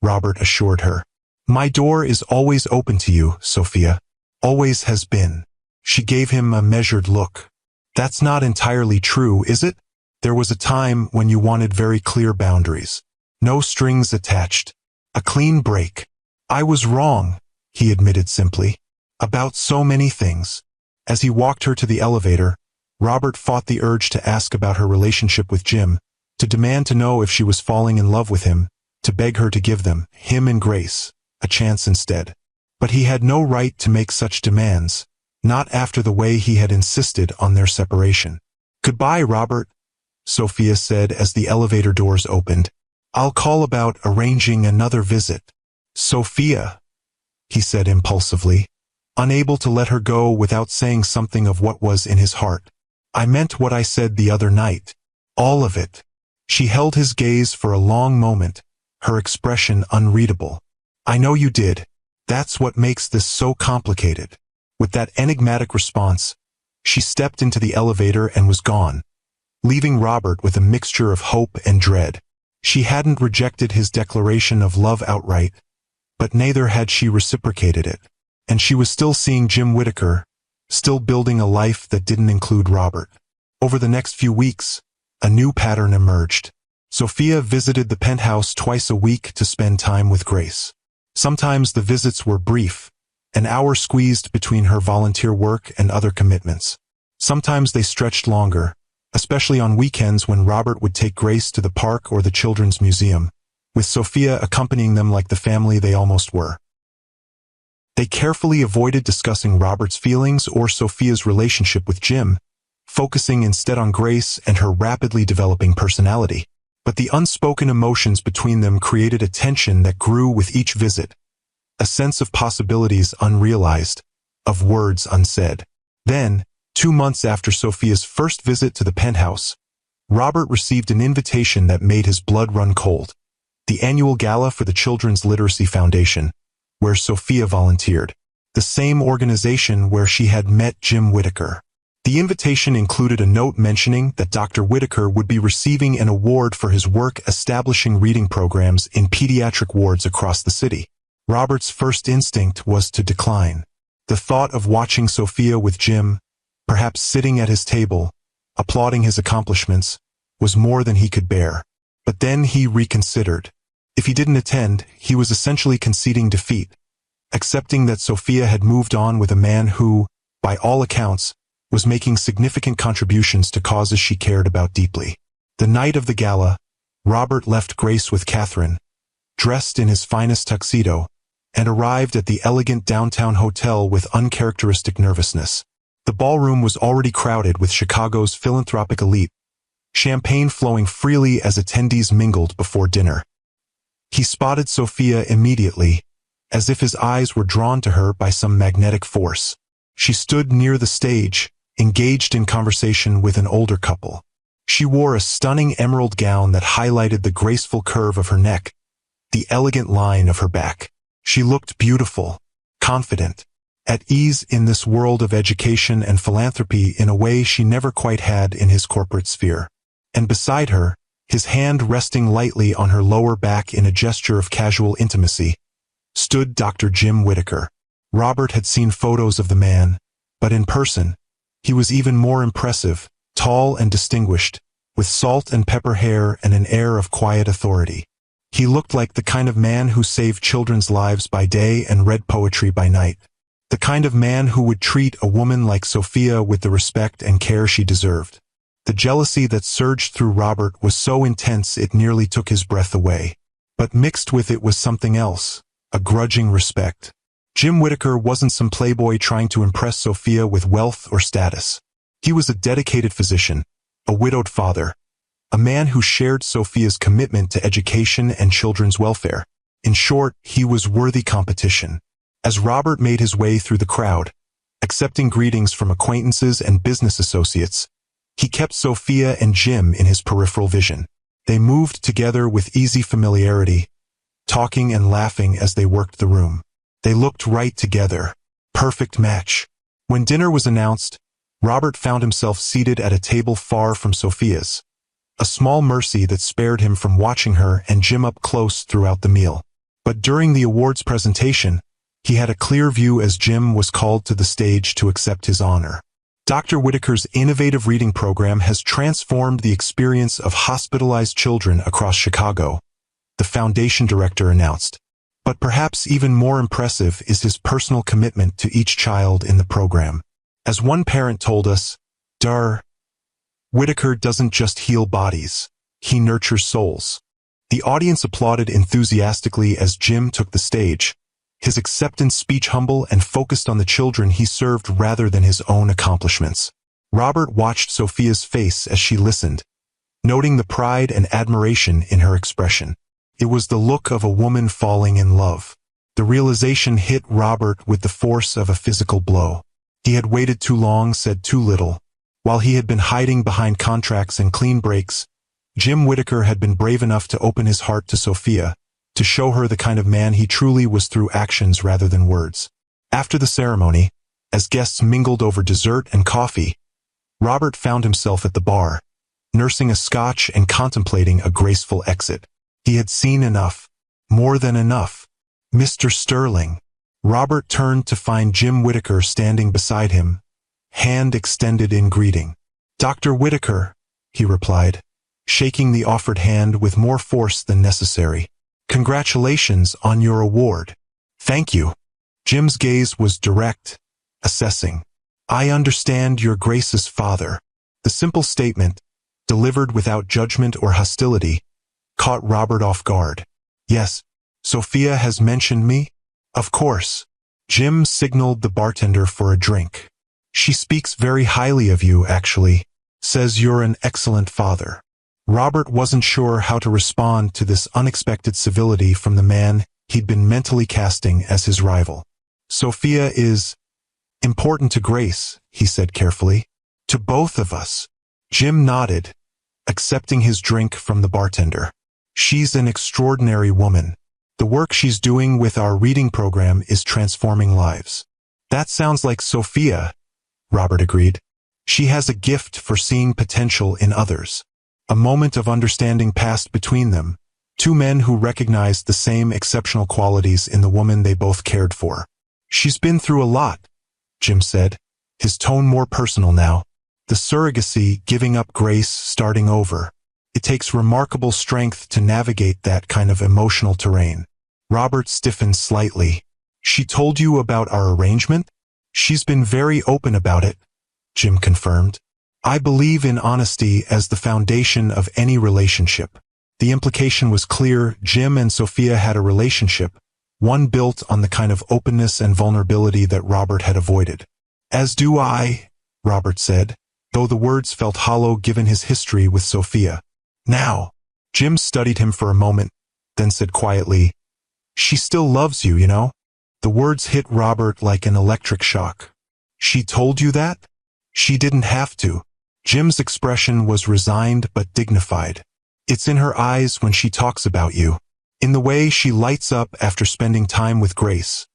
Robert assured her. My door is always open to you, Sophia. Always has been. She gave him a measured look. That's not entirely true, is it? There was a time when you wanted very clear boundaries. No strings attached. A clean break. I was wrong, he admitted simply. About so many things. As he walked her to the elevator, Robert fought the urge to ask about her relationship with Jim, to demand to know if she was falling in love with him, to beg her to give them, him and Grace, a chance instead. But he had no right to make such demands, not after the way he had insisted on their separation. Goodbye, Robert, Sophia said as the elevator doors opened. I'll call about arranging another visit. Sophia, he said impulsively, unable to let her go without saying something of what was in his heart. I meant what I said the other night. All of it. She held his gaze for a long moment, her expression unreadable. I know you did. That's what makes this so complicated. With that enigmatic response, She stepped into the elevator and was gone, leaving Robert with a mixture of hope and dread. She hadn't rejected his declaration of love outright, but neither had she reciprocated it. And she was still seeing Jim Whittaker, still building a life that didn't include Robert. Over the next few weeks, a new pattern emerged. Sophia visited the penthouse twice a week to spend time with Grace. Sometimes the visits were brief, an hour squeezed between her volunteer work and other commitments. Sometimes they stretched longer, especially on weekends when Robert would take Grace to the park or the children's museum, with Sophia accompanying them like the family they almost were. They carefully avoided discussing Robert's feelings or Sophia's relationship with Jim, focusing instead on Grace and her rapidly developing personality. But the unspoken emotions between them created a tension that grew with each visit, a sense of possibilities unrealized, of words unsaid. Then, 2 months after Sophia's first visit to the penthouse, Robert received an invitation that made his blood run cold. The annual gala for the Children's Literacy Foundation, where Sophia volunteered, the same organization where she had met Jim Whittaker. The invitation included a note mentioning that Dr. Whittaker would be receiving an award for his work establishing reading programs in pediatric wards across the city. Robert's first instinct was to decline. The thought of watching Sophia with Jim, perhaps sitting at his table, applauding his accomplishments, was more than he could bear. But then he reconsidered. If he didn't attend, he was essentially conceding defeat, accepting that Sophia had moved on with a man who, by all accounts, was making significant contributions to causes she cared about deeply. The night of the gala, Robert left Grace with Catherine, dressed in his finest tuxedo, and arrived at the elegant downtown hotel with uncharacteristic nervousness. The ballroom was already crowded with Chicago's philanthropic elite, champagne flowing freely as attendees mingled before dinner. He spotted Sophia immediately, as if his eyes were drawn to her by some magnetic force. She stood near the stage, engaged in conversation with an older couple. She wore a stunning emerald gown that highlighted the graceful curve of her neck, the elegant line of her back. She looked beautiful, confident, at ease in this world of education and philanthropy in a way she never quite had in his corporate sphere. And beside her, his hand resting lightly on her lower back in a gesture of casual intimacy, stood Dr. Jim Whittaker. Robert had seen photos of the man, but in person, he was even more impressive, tall and distinguished, with salt and pepper hair and an air of quiet authority. He looked like the kind of man who saved children's lives by day and read poetry by night. The kind of man who would treat a woman like Sophia with the respect and care she deserved. The jealousy that surged through Robert was so intense it nearly took his breath away. But mixed with it was something else, a grudging respect. Jim Whittaker wasn't some playboy trying to impress Sophia with wealth or status. He was a dedicated physician, a widowed father, a man who shared Sophia's commitment to education and children's welfare. In short, he was worthy competition. As Robert made his way through the crowd, accepting greetings from acquaintances and business associates, he kept Sophia and Jim in his peripheral vision. They moved together with easy familiarity, talking and laughing as they worked the room. They looked right together. Perfect match. When dinner was announced, Robert found himself seated at a table far from Sophia's, a small mercy that spared him from watching her and Jim up close throughout the meal. But during the awards presentation, he had a clear view as Jim was called to the stage to accept his honor. Dr. Whittaker's innovative reading program has transformed the experience of hospitalized children across Chicago, the foundation director announced. But perhaps even more impressive is his personal commitment to each child in the program. As one parent told us, Dr. Whittaker doesn't just heal bodies, he nurtures souls. The audience applauded enthusiastically as Jim took the stage, his acceptance speech humble and focused on the children he served rather than his own accomplishments. Robert watched Sophia's face as she listened, noting the pride and admiration in her expression. It was the look of a woman falling in love. The realization hit Robert with the force of a physical blow. He had waited too long, said too little. While he had been hiding behind contracts and clean breaks, Jim Whittaker had been brave enough to open his heart to Sophia, to show her the kind of man he truly was through actions rather than words. After the ceremony, As guests mingled over dessert and coffee, Robert found himself at the bar, nursing a scotch and contemplating a graceful exit. He had seen enough. More than enough. Mr. Sterling. Robert turned to find Jim Whittaker standing beside him, hand extended in greeting. Dr. Whittaker, he replied, shaking the offered hand with more force than necessary. Congratulations on your award. Thank you. Jim's gaze was direct, assessing. I understand your Grace's father. The simple statement, delivered without judgment or hostility, caught Robert off guard. Yes, Sophia has mentioned me? Of course. Jim signaled the bartender for a drink. She speaks very highly of you, actually. Says you're an excellent father. Robert wasn't sure how to respond to this unexpected civility from the man he'd been mentally casting as his rival. Sophia is important to Grace, he said carefully. To both of us. Jim nodded, accepting his drink from the bartender. She's an extraordinary woman. The work she's doing with our reading program is transforming lives. That sounds like Sophia, Robert agreed. She has a gift for seeing potential in others. A moment of understanding passed between them, two men who recognized the same exceptional qualities in the woman they both cared for. She's been through a lot, Jim said, his tone more personal now. The surrogacy, giving up Grace, starting over. It takes remarkable strength to navigate that kind of emotional terrain. Robert stiffened slightly. She told you about our arrangement? She's been very open about it, Jim confirmed. I believe in honesty as the foundation of any relationship. The implication was clear. Jim and Sophia had a relationship, one built on the kind of openness and vulnerability that Robert had avoided. As do I, Robert said, though the words felt hollow given his history with Sophia. Now, Jim studied him for a moment, then said quietly, she still loves you, you know? The words hit Robert like an electric shock. She told you that? She didn't have to. Jim's expression was resigned but dignified. It's in her eyes when she talks about you. In the way she lights up after spending time with Grace.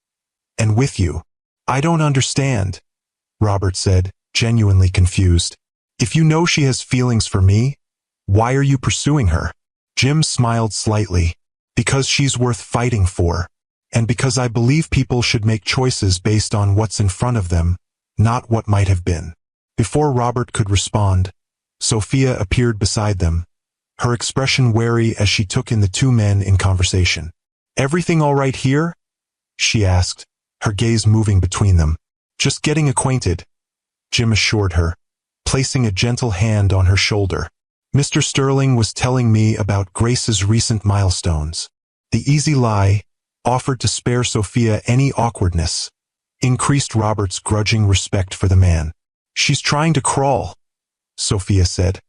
And with you. I don't understand, Robert said, genuinely confused. If you know she has feelings for me, why are you pursuing her? Jim smiled slightly. Because she's worth fighting for. And because I believe people should make choices based on what's in front of them, not what might have been. Before Robert could respond, Sophia appeared beside them, her expression wary as she took in the two men in conversation. Everything all right here? She asked, her gaze moving between them. Just getting acquainted, Jim assured her, placing a gentle hand on her shoulder. Mr. Sterling was telling me about Grace's recent milestones. The easy lie, offered to spare Sophia any awkwardness, increased Robert's grudging respect for the man. She's trying to crawl, Sophia said,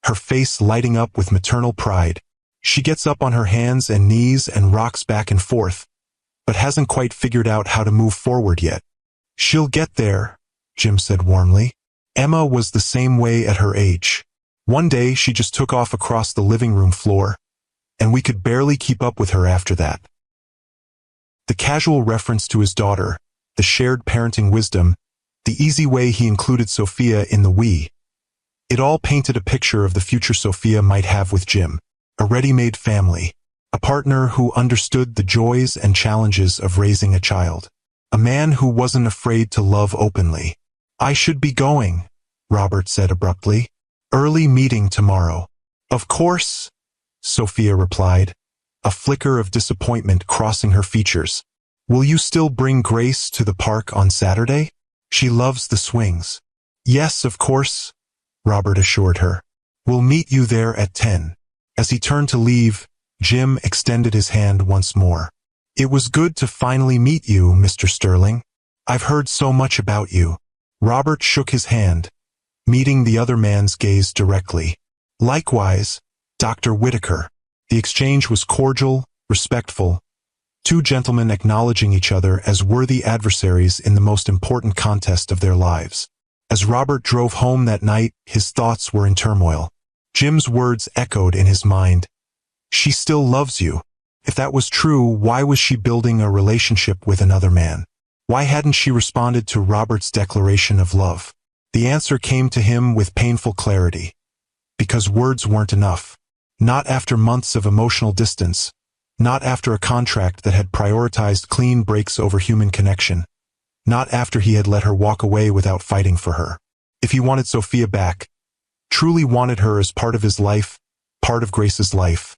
her face lighting up with maternal pride. She gets up on her hands and knees and rocks back and forth, but hasn't quite figured out how to move forward yet. She'll get there, Jim said warmly. Emma was the same way at her age. One day she just took off across the living room floor, and we could barely keep up with her after that. The casual reference to his daughter, the shared parenting wisdom, the easy way he included Sophia in the we. It all painted a picture of the future Sophia might have with Jim, a ready-made family, a partner who understood the joys and challenges of raising a child, a man who wasn't afraid to love openly. I should be going, Robert said abruptly. Early meeting tomorrow. Of course, Sophia replied, a flicker of disappointment crossing her features. Will you still bring Grace to the park on Saturday? She loves the swings. Yes, of course, Robert assured her. We'll meet you there at 10. As he turned to leave, Jim extended his hand once more. It was good to finally meet you, Mr. Sterling. I've heard so much about you. Robert shook his hand, meeting the other man's gaze directly. Likewise, Dr. Whittaker. The exchange was cordial, respectful, two gentlemen acknowledging each other as worthy adversaries in the most important contest of their lives. As Robert drove home that night, his thoughts were in turmoil. Jim's words echoed in his mind. She still loves you. If that was true, why was she building a relationship with another man? Why hadn't she responded to Robert's declaration of love? The answer came to him with painful clarity. Because words weren't enough. Not after months of emotional distance. Not after a contract that had prioritized clean breaks over human connection. Not after he had let her walk away without fighting for her. If he wanted Sophia back, truly wanted her as part of his life, part of Grace's life,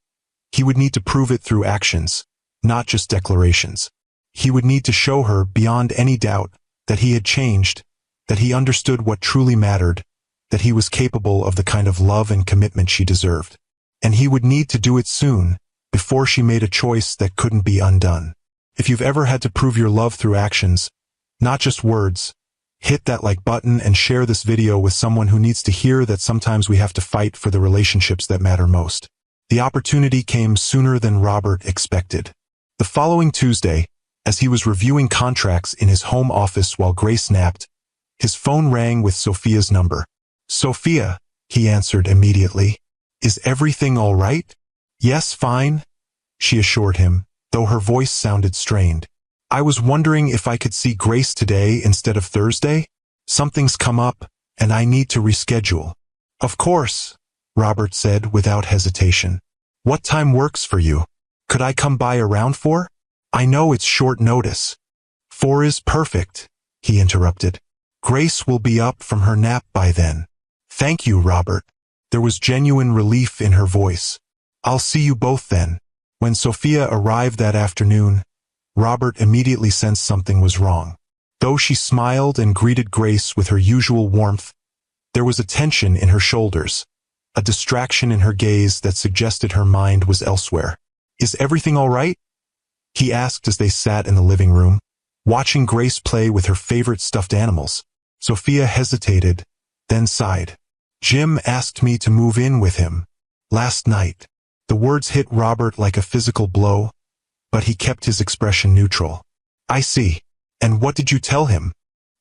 he would need to prove it through actions, not just declarations. He would need to show her beyond any doubt that he had changed, that he understood what truly mattered, that he was capable of the kind of love and commitment she deserved. And he would need to do it soon, before she made a choice that couldn't be undone. If you've ever had to prove your love through actions, not just words, hit that like button and share this video with someone who needs to hear that sometimes we have to fight for the relationships that matter most. The opportunity came sooner than Robert expected. The following Tuesday, as he was reviewing contracts in his home office while Grace napped, his phone rang with Sophia's number. "Sophia," he answered immediately. "Is everything all right?" "Yes, fine," she assured him, though her voice sounded strained. "I was wondering if I could see Grace today instead of Thursday? Something's come up, and I need to reschedule." "Of course," Robert said without hesitation. "What time works for you? Could I come by around 4? I know it's short notice." "4 is perfect," he interrupted. "Grace will be up from her nap by then." "Thank you, Robert." There was genuine relief in her voice. "I'll see you both then." When Sophia arrived that afternoon, Robert immediately sensed something was wrong. Though she smiled and greeted Grace with her usual warmth, there was a tension in her shoulders, a distraction in her gaze that suggested her mind was elsewhere. "Is everything all right?" he asked as they sat in the living room, watching Grace play with her favorite stuffed animals. Sophia hesitated, then sighed. "Jim asked me to move in with him last night." The words hit Robert like a physical blow, but he kept his expression neutral. "I see. And what did you tell him?"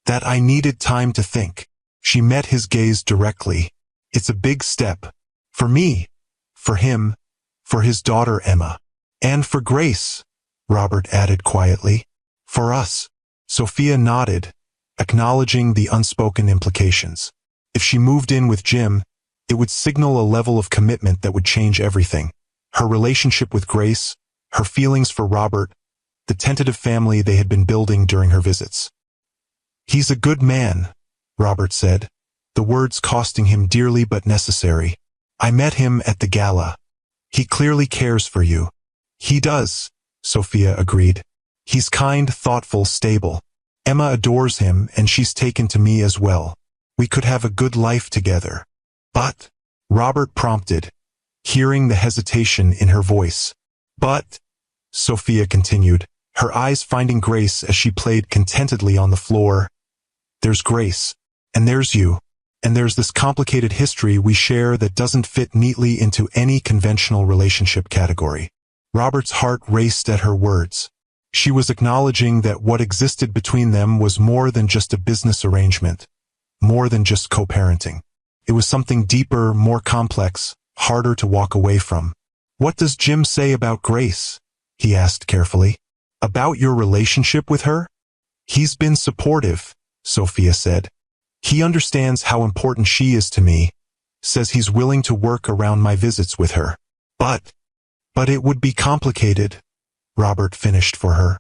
"That I needed time to think." She met his gaze directly. "It's a big step. For me, for him, for his daughter Emma. And for Grace," Robert added quietly. "For us." Sophia nodded, acknowledging the unspoken implications. If she moved in with Jim, it would signal a level of commitment that would change everything. Her relationship with Grace, her feelings for Robert, the tentative family they had been building during her visits. "He's a good man," Robert said, the words costing him dearly but necessary. "I met him at the gala. He clearly cares for you." "He does," Sophia agreed. "He's kind, thoughtful, stable. Emma adores him, and she's taken to me as well. We could have a good life together." "But," Robert prompted, hearing the hesitation in her voice. "But," Sophia continued, her eyes finding Grace as she played contentedly on the floor, "there's Grace, and there's you, and there's this complicated history we share that doesn't fit neatly into any conventional relationship category." Robert's heart raced at her words. She was acknowledging that what existed between them was more than just a business arrangement, more than just co-parenting. It was something deeper, more complex, harder to walk away from. "What does Jim say about Grace?" he asked carefully. "About your relationship with her?" "He's been supportive," Sophia said. "He understands how important she is to me, says he's willing to work around my visits with her. But it would be complicated," Robert finished for her.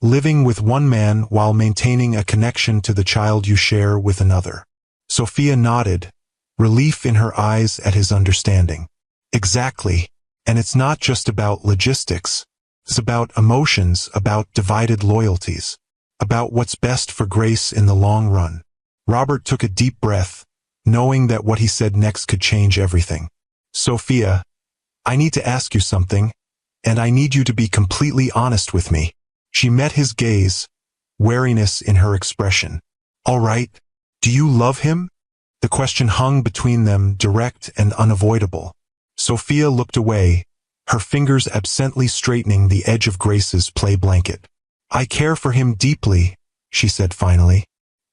"Living with one man while maintaining a connection to the child you share with another." Sophia nodded, relief in her eyes at his understanding. "Exactly. And it's not just about logistics. It's about emotions, about divided loyalties, about what's best for Grace in the long run." Robert took a deep breath, knowing that what he said next could change everything. "Sophia, I need to ask you something, and I need you to be completely honest with me." She met his gaze, wariness in her expression. "All right. Do you love him?" The question hung between them, direct and unavoidable. Sophia looked away, her fingers absently straightening the edge of Grace's play blanket. "I care for him deeply," she said finally.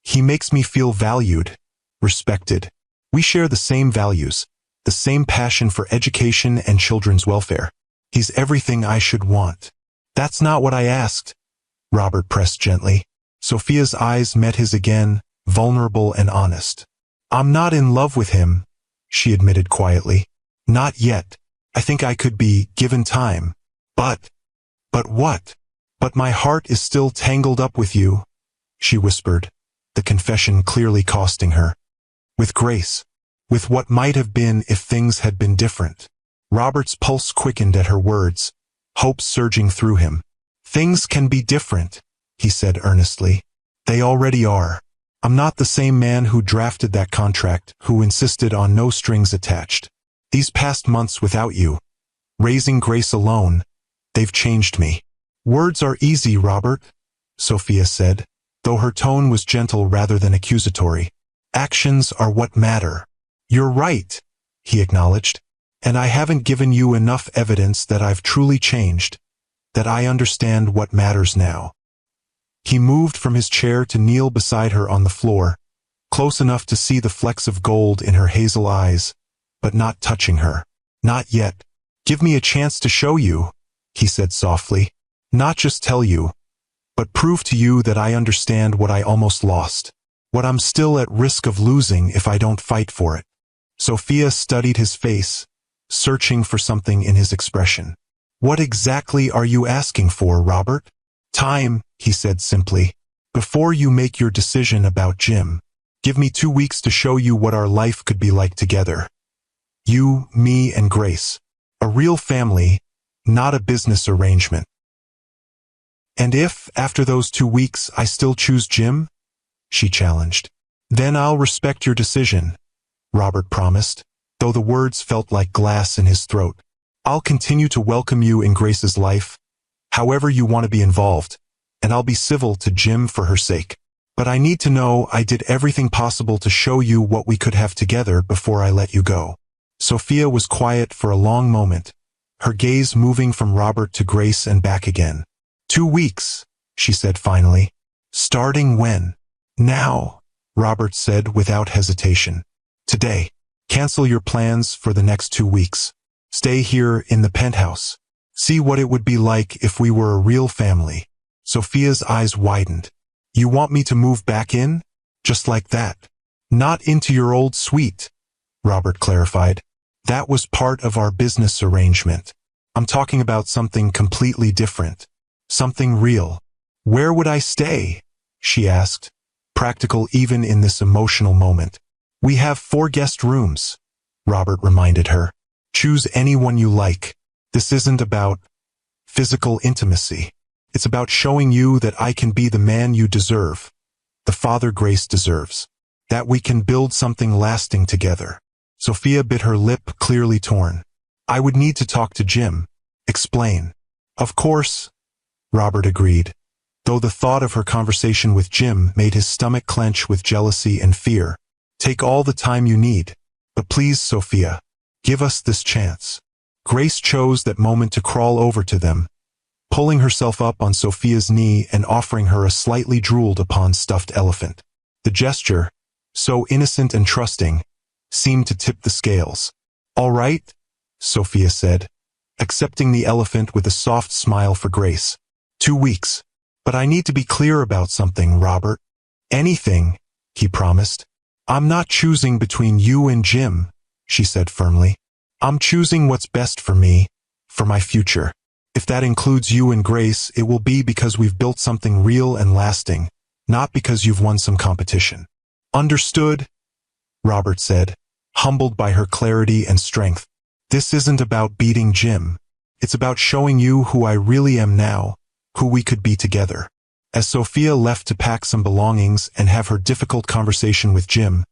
"He makes me feel valued, respected. We share the same values, the same passion for education and children's welfare. He's everything I should want." "That's not what I asked," Robert pressed gently. Sophia's eyes met his again, vulnerable and honest. I'm not in love with him, she admitted quietly. Not yet. I think I could be, given time. But what? But my heart is still tangled up with you, she whispered, the confession clearly costing her. With Grace. With what might have been if things had been different. Robert's pulse quickened at her words, hope surging through him. Things can be different, he said earnestly. They already are. I'm not the same man who drafted that contract, who insisted on no strings attached. These past months without you, raising Grace alone, they've changed me. Words are easy, Robert, Sophia said, though her tone was gentle rather than accusatory. Actions are what matter. You're right, he acknowledged, and I haven't given you enough evidence that I've truly changed, that I understand what matters now. He moved from his chair to kneel beside her on the floor, close enough to see the flecks of gold in her hazel eyes, but not touching her. Not yet. Give me a chance to show you, he said softly. Not just tell you, but prove to you that I understand what I almost lost, what I'm still at risk of losing if I don't fight for it. Sophia studied his face, searching for something in his expression. What exactly are you asking for, Robert? Time, he said simply. Before you make your decision about Jim, give me 2 weeks to show you what our life could be like together. You, me, and Grace. A real family, not a business arrangement. And if, after those 2 weeks, I still choose Jim? She challenged. Then I'll respect your decision, Robert promised, though the words felt like glass in his throat. I'll continue to welcome you in Grace's life, however you want to be involved, and I'll be civil to Jim for her sake. But I need to know I did everything possible to show you what we could have together before I let you go. Sophia was quiet for a long moment, her gaze moving from Robert to Grace and back again. 2 weeks, she said finally. Starting when? Now, Robert said without hesitation. Today. Cancel your plans for the next 2 weeks. Stay here in the penthouse. See what it would be like if we were a real family. Sophia's eyes widened. You want me to move back in? Just like that? Not into your old suite, Robert clarified. That was part of our business arrangement. I'm talking about something completely different. Something real. Where would I stay? She asked, practical even in this emotional moment. We have 4 guest rooms, Robert reminded her. Choose anyone you like. This isn't about physical intimacy. It's about showing you that I can be the man you deserve, the father Grace deserves, that we can build something lasting together. Sophia bit her lip, clearly torn. I would need to talk to Jim. Explain. Of course, Robert agreed, though the thought of her conversation with Jim made his stomach clench with jealousy and fear. Take all the time you need, but please, Sophia, give us this chance. Grace chose that moment to crawl over to them, pulling herself up on Sophia's knee and offering her a slightly drooled upon stuffed elephant. The gesture, so innocent and trusting, seemed to tip the scales. All right, Sophia said, accepting the elephant with a soft smile for Grace. 2 weeks. But I need to be clear about something, Robert. Anything, he promised. I'm not choosing between you and Jim, she said firmly. I'm choosing what's best for me, for my future. If that includes you and Grace, it will be because we've built something real and lasting, not because you've won some competition. Understood? Robert said, humbled by her clarity and strength. This isn't about beating Jim. It's about showing you who I really am now, who we could be together. As Sophia left to pack some belongings and have her difficult conversation with Jim,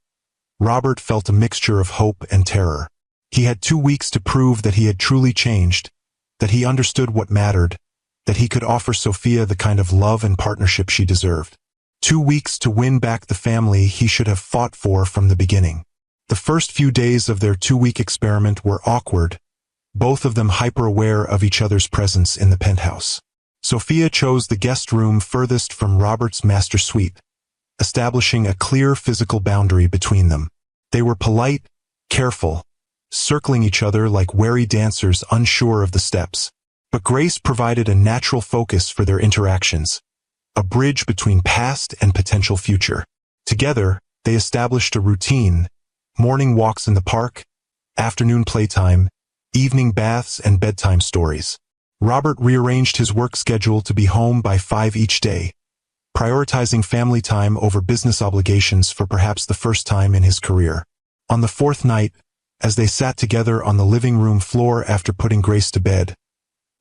Robert felt a mixture of hope and terror. He had 2 weeks to prove that he had truly changed, that he understood what mattered, that he could offer Sophia the kind of love and partnership she deserved. 2 weeks to win back the family he should have fought for from the beginning. The first few days of their 2-week experiment were awkward, both of them hyper-aware of each other's presence in the penthouse. Sophia chose the guest room furthest from Robert's master suite, establishing a clear physical boundary between them. They were polite, careful, circling each other like wary dancers unsure of the steps. But Grace provided a natural focus for their interactions, a bridge between past and potential future. Together, they established a routine: morning walks in the park, afternoon playtime, evening baths, and bedtime stories. Robert rearranged his work schedule to be home by 5 each day, prioritizing family time over business obligations for perhaps the first time in his career. On the fourth night, as they sat together on the living room floor after putting Grace to bed,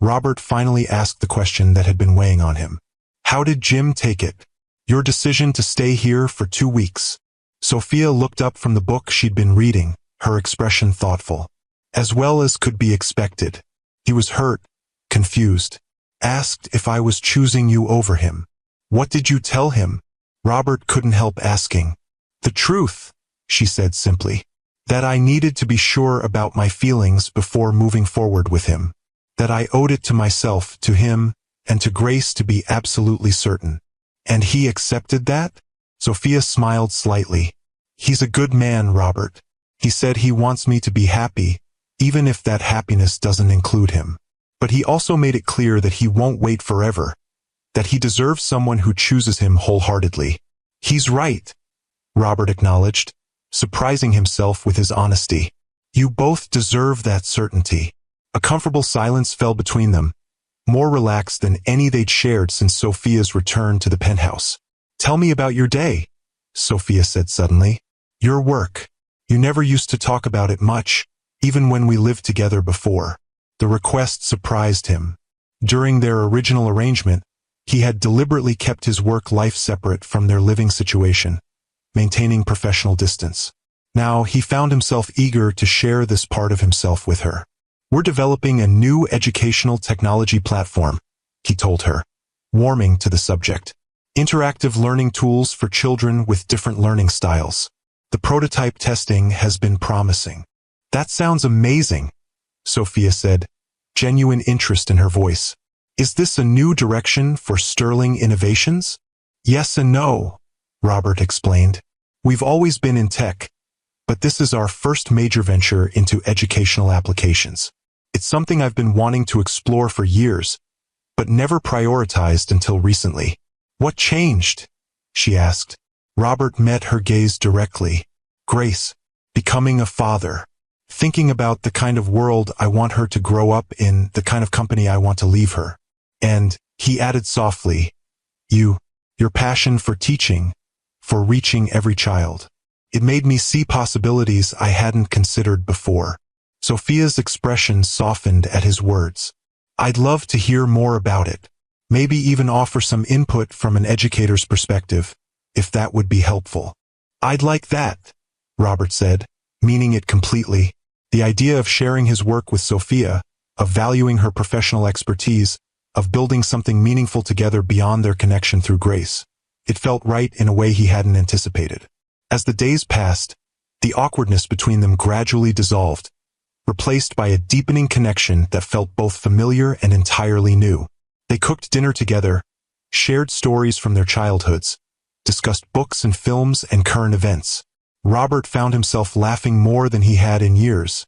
Robert finally asked the question that had been weighing on him. "How did Jim take it? Your decision to stay here for 2 weeks?" Sophia looked up from the book she'd been reading, her expression thoughtful. As well as could be expected. He was hurt, confused. "Asked if I was choosing you over him. What did you tell him?" Robert couldn't help asking. "The truth," she said simply. "That I needed to be sure about my feelings before moving forward with him. That I owed it to myself, to him, and to Grace to be absolutely certain." "And he accepted that?" Sophia smiled slightly. "He's a good man, Robert. He said he wants me to be happy, even if that happiness doesn't include him. But he also made it clear that he won't wait forever, that he deserves someone who chooses him wholeheartedly." "He's right," Robert acknowledged, surprising himself with his honesty. "You both deserve that certainty." A comfortable silence fell between them, more relaxed than any they'd shared since Sophia's return to the penthouse. "Tell me about your day," Sophia said suddenly. "Your work. You never used to talk about it much, even when we lived together before." The request surprised him. During their original arrangement, he had deliberately kept his work life separate from their living situation, maintaining professional distance. Now he found himself eager to share this part of himself with her. "We're developing a new educational technology platform," he told her, warming to the subject. "Interactive learning tools for children with different learning styles. The prototype testing has been promising." "That sounds amazing," Sophia said, genuine interest in her voice. "Is this a new direction for Sterling Innovations?" "Yes and no," Robert explained. "We've always been in tech, but this is our first major venture into educational applications. It's something I've been wanting to explore for years, but never prioritized until recently." "What changed?" she asked. Robert met her gaze directly. "Grace, becoming a father. Thinking about the kind of world I want her to grow up in, the kind of company I want to leave her. And," he added softly, your passion for teaching, for reaching every child. It made me see possibilities I hadn't considered before." Sophia's expression softened at his words. "I'd love to hear more about it. Maybe even offer some input from an educator's perspective, if that would be helpful." "I'd like that," Robert said, meaning it completely. The idea of sharing his work with Sophia, of valuing her professional expertise, of building something meaningful together beyond their connection through Grace. It felt right in a way he hadn't anticipated. As the days passed, the awkwardness between them gradually dissolved, replaced by a deepening connection that felt both familiar and entirely new. They cooked dinner together, shared stories from their childhoods, discussed books and films and current events. Robert found himself laughing more than he had in years,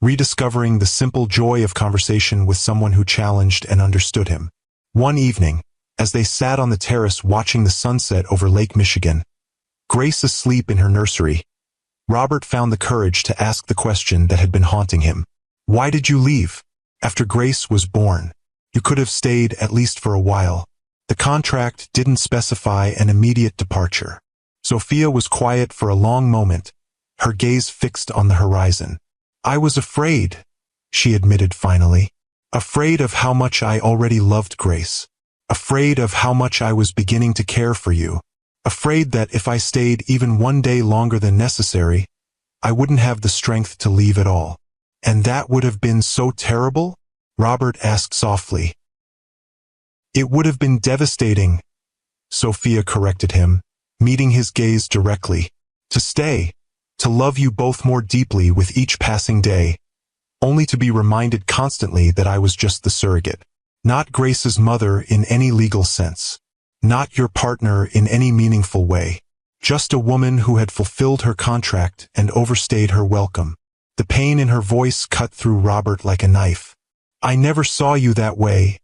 rediscovering the simple joy of conversation with someone who challenged and understood him. One evening, as they sat on the terrace watching the sunset over Lake Michigan, Grace asleep in her nursery, Robert found the courage to ask the question that had been haunting him. "Why did you leave? After Grace was born, you could have stayed at least for a while. The contract didn't specify an immediate departure." Sophia was quiet for a long moment, her gaze fixed on the horizon. "I was afraid," she admitted finally. "Afraid of how much I already loved Grace. Afraid of how much I was beginning to care for you. Afraid that if I stayed even one day longer than necessary, I wouldn't have the strength to leave at all." "And that would have been so terrible?" Robert asked softly. "It would have been devastating," Sophia corrected him, meeting his gaze directly. "To stay, to love you both more deeply with each passing day, only to be reminded constantly that I was just the surrogate. Not Grace's mother in any legal sense. Not your partner in any meaningful way. Just a woman who had fulfilled her contract and overstayed her welcome." The pain in her voice cut through Robert like a knife. "I never saw you that way,"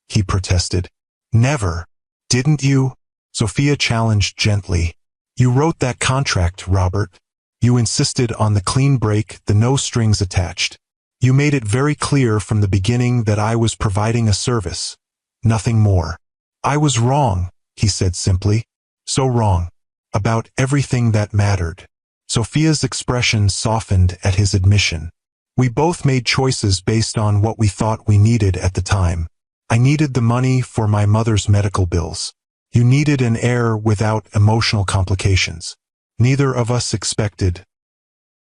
he protested. "Never. Didn't you? Sophia challenged gently. You wrote that contract, Robert. You insisted on the clean break, the no strings attached. You made it very clear from the beginning that I was providing a service. Nothing more. I was wrong, he said simply. So wrong. About everything that mattered. Sophia's expression softened at his admission. We both made choices based on what we thought we needed at the time. I needed the money for my mother's medical bills. You needed an heir without emotional complications. Neither of us expected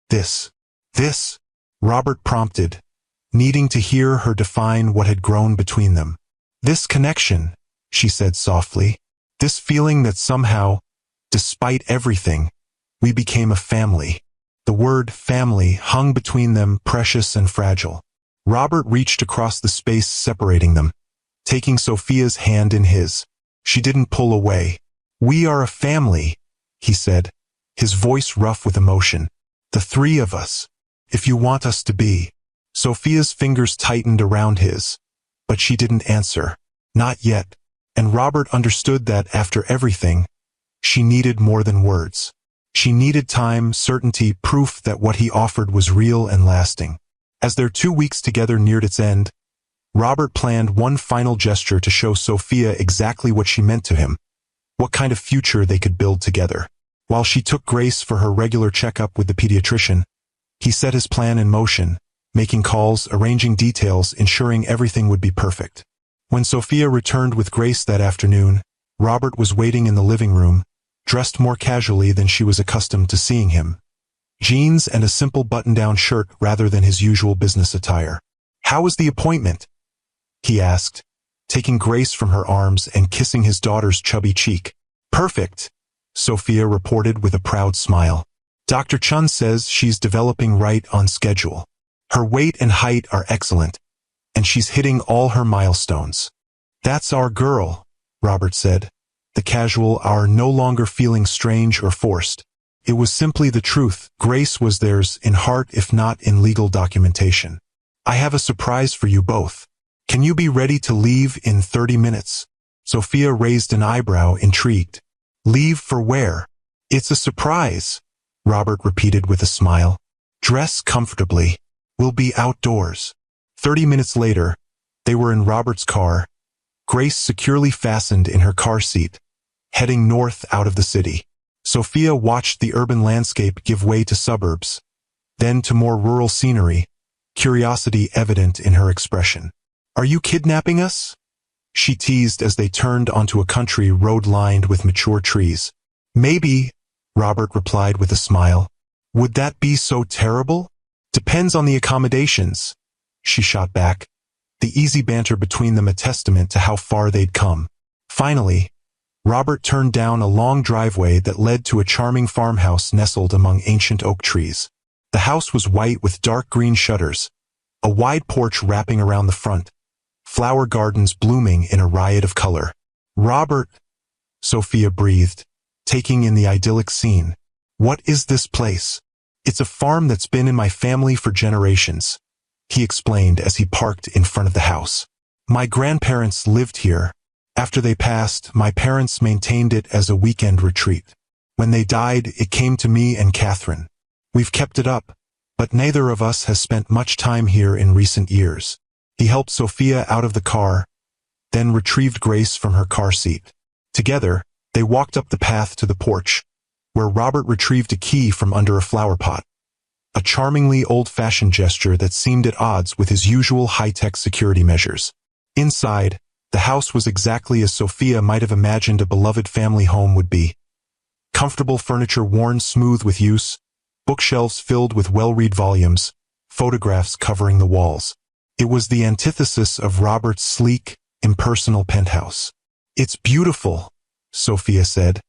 this. This, Robert prompted, needing to hear her define what had grown between them. This connection, she said softly. This feeling that somehow, despite everything, we became a family. The word family hung between them, precious and fragile. Robert reached across the space separating them, taking Sophia's hand in his. She didn't pull away. We are a family, he said, his voice rough with emotion. The three of us. If you want us to be. Sophia's fingers tightened around his, but she didn't answer. Not yet. And Robert understood that after everything, she needed more than words. She needed time, certainty, proof that what he offered was real and lasting. As their 2 weeks together neared its end, Robert planned one final gesture to show Sophia exactly what she meant to him, what kind of future they could build together. While she took Grace for her regular checkup with the pediatrician, he set his plan in motion, making calls, arranging details, ensuring everything would be perfect. When Sophia returned with Grace that afternoon, Robert was waiting in the living room, dressed more casually than she was accustomed to seeing him. Jeans and a simple button-down shirt rather than his usual business attire. How was the appointment? He asked, taking Grace from her arms and kissing his daughter's chubby cheek. Perfect, Sophia reported with a proud smile. Dr. Chun says she's developing right on schedule. Her weight and height are excellent, and she's hitting all her milestones. That's our girl, Robert said. The casual are no longer feeling strange or forced. It was simply the truth. Grace was theirs in heart if not in legal documentation. I have a surprise for you both. Can you be ready to leave in 30 minutes? Sophia raised an eyebrow, intrigued. Leave for where? It's a surprise, Robert repeated with a smile. Dress comfortably. We'll be outdoors. 30 minutes later, they were in Robert's car, Grace securely fastened in her car seat, heading north out of the city. Sophia watched the urban landscape give way to suburbs, then to more rural scenery, curiosity evident in her expression. Are you kidnapping us? She teased as they turned onto a country road lined with mature trees. Maybe, Robert replied with a smile. Would that be so terrible? Depends on the accommodations, she shot back, the easy banter between them a testament to how far they'd come. Finally, Robert turned down a long driveway that led to a charming farmhouse nestled among ancient oak trees. The house was white with dark green shutters, a wide porch wrapping around the front, flower gardens blooming in a riot of color. Robert, Sophia breathed, taking in the idyllic scene. What is this place? It's a farm that's been in my family for generations, he explained as he parked in front of the house. My grandparents lived here. After they passed, my parents maintained it as a weekend retreat. When they died, it came to me and Catherine. We've kept it up, but neither of us has spent much time here in recent years. He helped Sophia out of the car, then retrieved Grace from her car seat. Together, they walked up the path to the porch, where Robert retrieved a key from under a flower pot. A charmingly old-fashioned gesture that seemed at odds with his usual high-tech security measures. Inside, the house was exactly as Sophia might have imagined a beloved family home would be. Comfortable furniture worn smooth with use, bookshelves filled with well-read volumes, photographs covering the walls. It was the antithesis of Robert's sleek, impersonal penthouse. It's beautiful, Sophia said,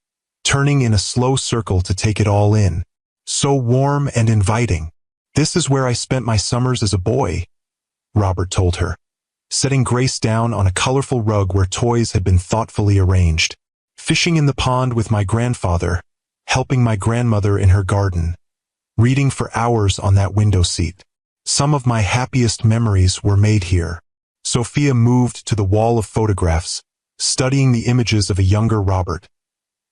turning in a slow circle to take it all in. So warm and inviting. This is where I spent my summers as a boy, Robert told her, setting Grace down on a colorful rug where toys had been thoughtfully arranged. Fishing in the pond with my grandfather, helping my grandmother in her garden, reading for hours on that window seat. Some of my happiest memories were made here. Sophia moved to the wall of photographs, studying the images of a younger Robert.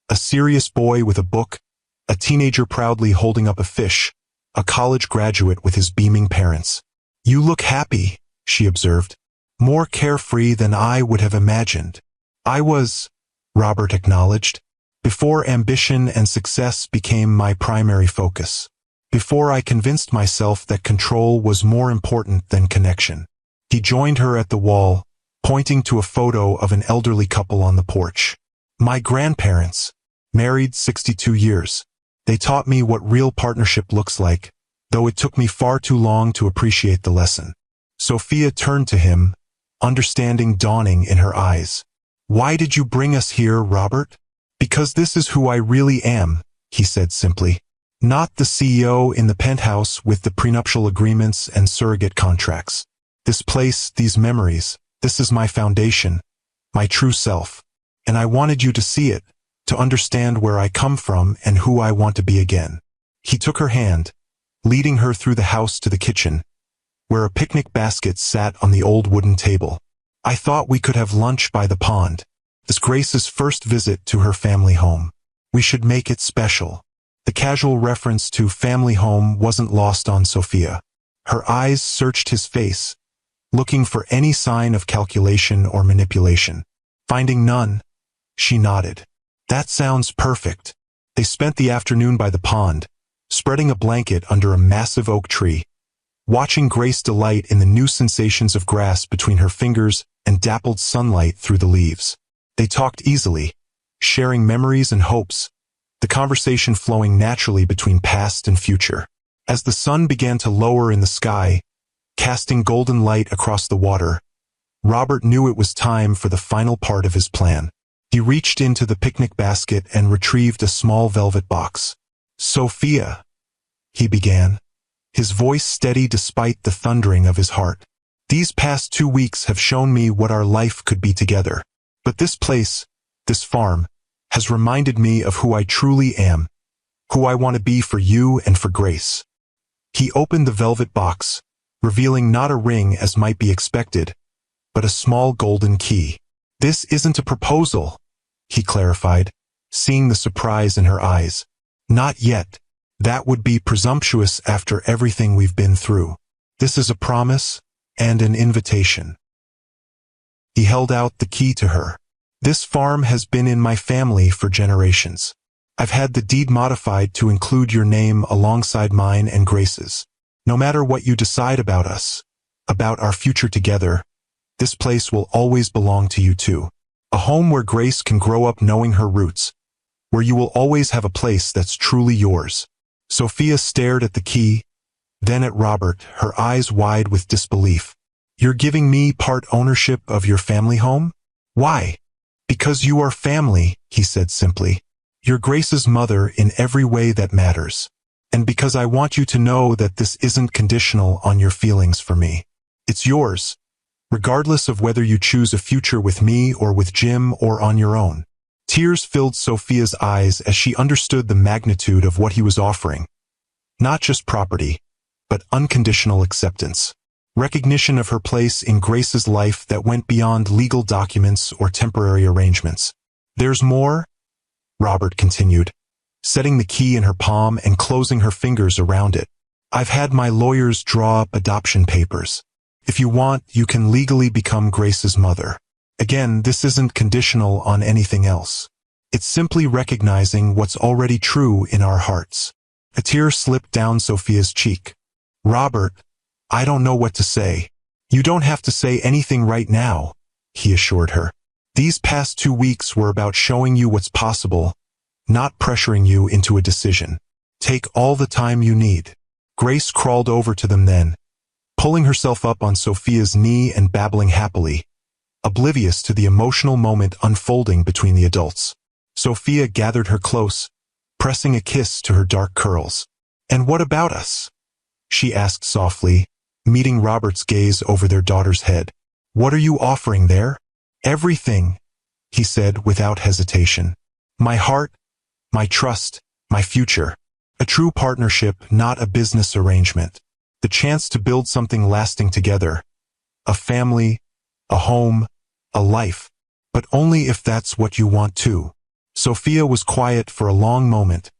A serious boy with a book, a teenager proudly holding up a fish, a college graduate with his beaming parents. "You look happy," she observed. "More carefree than I would have imagined." "I was," Robert acknowledged, "before ambition and success became my primary focus. Before I convinced myself that control was more important than connection." He joined her at the wall, pointing to a photo of an elderly couple on the porch. "My grandparents, married 62 years. They taught me what real partnership looks like, though it took me far too long to appreciate the lesson." Sophia turned to him, understanding dawning in her eyes. "Why did you bring us here, Robert?" "Because this is who I really am," he said simply. "Not the CEO in the penthouse with the prenuptial agreements and surrogate contracts. This place, these memories, this is my foundation, my true self. And I wanted you to see it, to understand where I come from and who I want to be again." He took her hand, leading her through the house to the kitchen, where a picnic basket sat on the old wooden table. "I thought we could have lunch by the pond. This Grace's first visit to her family home. We should make it special." The casual reference to family home wasn't lost on Sophia. Her eyes searched his face, looking for any sign of calculation or manipulation. Finding none, she nodded. "That sounds perfect." They spent the afternoon by the pond, spreading a blanket under a massive oak tree, watching Grace delight in the new sensations of grass between her fingers and dappled sunlight through the leaves. They talked easily, sharing memories and hopes, the conversation flowing naturally between past and future. As the sun began to lower in the sky, casting golden light across the water, Robert knew it was time for the final part of his plan. He reached into the picnic basket and retrieved a small velvet box. "Sophia," he began, his voice steady despite the thundering of his heart. "These past 2 weeks have shown me what our life could be together. But this place, this farm, has reminded me of who I truly am, who I want to be for you and for Grace." He opened the velvet box, revealing not a ring as might be expected, but a small golden key. "This isn't a proposal," he clarified, seeing the surprise in her eyes. "Not yet. That would be presumptuous after everything we've been through. This is a promise and an invitation." He held out the key to her. "This farm has been in my family for generations. I've had the deed modified to include your name alongside mine and Grace's. No matter what you decide about us, about our future together, this place will always belong to you too. A home where Grace can grow up knowing her roots, where you will always have a place that's truly yours." Sophia stared at the key, then at Robert, her eyes wide with disbelief. "You're giving me part ownership of your family home? Why?" "Because you are family," he said simply. "You're Grace's mother in every way that matters. And because I want you to know that this isn't conditional on your feelings for me. It's yours, regardless of whether you choose a future with me or with Jim or on your own." Tears filled Sophia's eyes as she understood the magnitude of what he was offering. Not just property, but unconditional acceptance. Recognition of her place in Grace's life that went beyond legal documents or temporary arrangements. "There's more," Robert continued, setting the key in her palm and closing her fingers around it. "I've had my lawyers draw up adoption papers. If you want, you can legally become Grace's mother. Again, this isn't conditional on anything else. It's simply recognizing what's already true in our hearts." A tear slipped down Sophia's cheek. "Robert, I don't know what to say." "You don't have to say anything right now," he assured her. "These past 2 weeks were about showing you what's possible, not pressuring you into a decision. Take all the time you need." Grace crawled over to them then, pulling herself up on Sophia's knee and babbling happily, oblivious to the emotional moment unfolding between the adults. Sophia gathered her close, pressing a kiss to her dark curls. "And what about us?" she asked softly, meeting Robert's gaze over their daughter's head. "What are you offering there?" "Everything," he said without hesitation. "My heart, my trust, my future. A true partnership, not a business arrangement. The chance to build something lasting together. A family, a home, a life. but only if that's what you want to. Sophia was quiet for a long moment,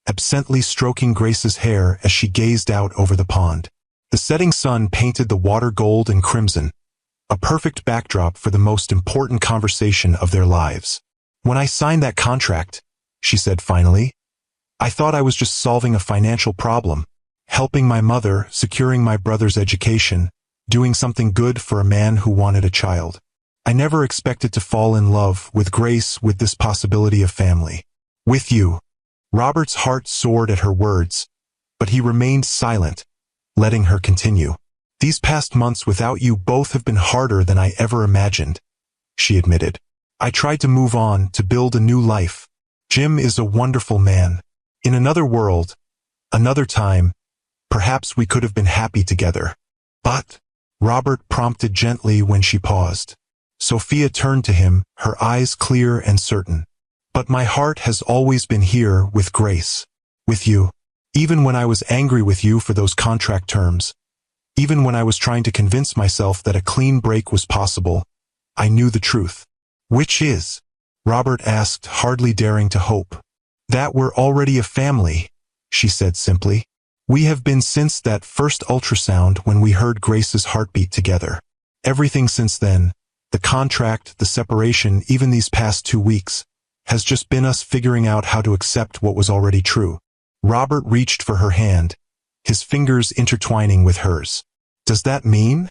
absently stroking Grace's hair as she gazed out over the pond. The setting sun painted the water gold and crimson, a perfect backdrop for the most important conversation of their lives. "When I signed that contract," she said finally, "I thought I was just solving a financial problem, helping my mother, securing my brother's education, doing something good for a man who wanted a child. I never expected to fall in love with Grace, with this possibility of family. With you." Robert's heart soared at her words, but he remained silent, letting her continue. "These past months without you both have been harder than I ever imagined," she admitted. "I tried to move on, to build a new life. Jim is a wonderful man. In another world, another time, perhaps we could have been happy together. But," Robert prompted gently when she paused. Sophia turned to him, her eyes clear and certain. "But my heart has always been here with Grace. With you. Even when I was angry with you for those contract terms. Even when I was trying to convince myself that a clean break was possible, I knew the truth." "Which is?" Robert asked, hardly daring to hope. "That we're already a family," she said simply. "We have been since that first ultrasound when we heard Grace's heartbeat together. Everything since then, the contract, the separation, even these past 2 weeks, has just been us figuring out how to accept what was already true." Robert reached for her hand, his fingers intertwining with hers. "Does that mean?"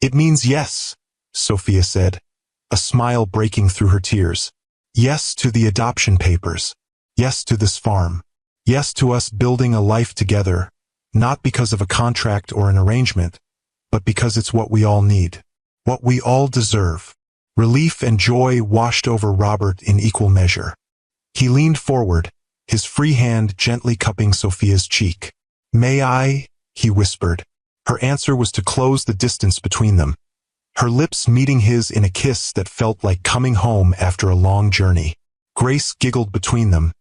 "It means yes," Sophia said, a smile breaking through her tears. "Yes to the adoption papers. Yes to this farm. Yes to us building a life together, not because of a contract or an arrangement, but because it's what we all need. What we all deserve." Relief and joy washed over Robert in equal measure. He leaned forward, his free hand gently cupping Sophia's cheek. "May I?" he whispered. Her answer was to close the distance between them, her lips meeting his in a kiss that felt like coming home after a long journey. Grace giggled between them,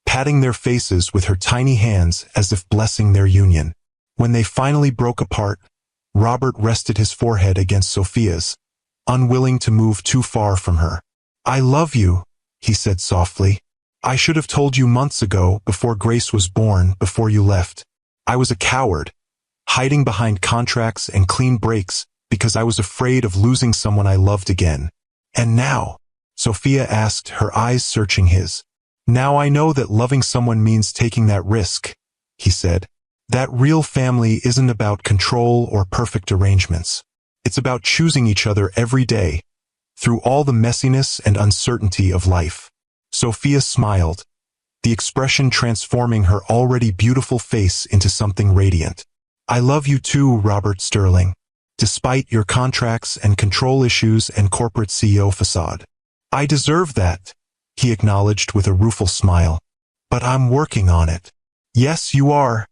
patting their faces with her tiny hands as if blessing their union. When they finally broke apart, Robert rested his forehead against Sophia's, unwilling to move too far from her. "I love you," he said softly. "I should have told you months ago, before Grace was born, before you left. I was a coward, hiding behind contracts and clean breaks because I was afraid of losing someone I loved again. And now," Sophia asked, her eyes searching his. "Now I know that loving someone means taking that risk," he said. "That real family isn't about control or perfect arrangements. It's about choosing each other every day, through all the messiness and uncertainty of life." Sophia smiled, the expression transforming her already beautiful face into something radiant. "I love you too, Robert Sterling, despite your contracts and control issues and corporate CEO facade." "I deserve that," he acknowledged with a rueful smile. "But I'm working on it." "Yes, you are,"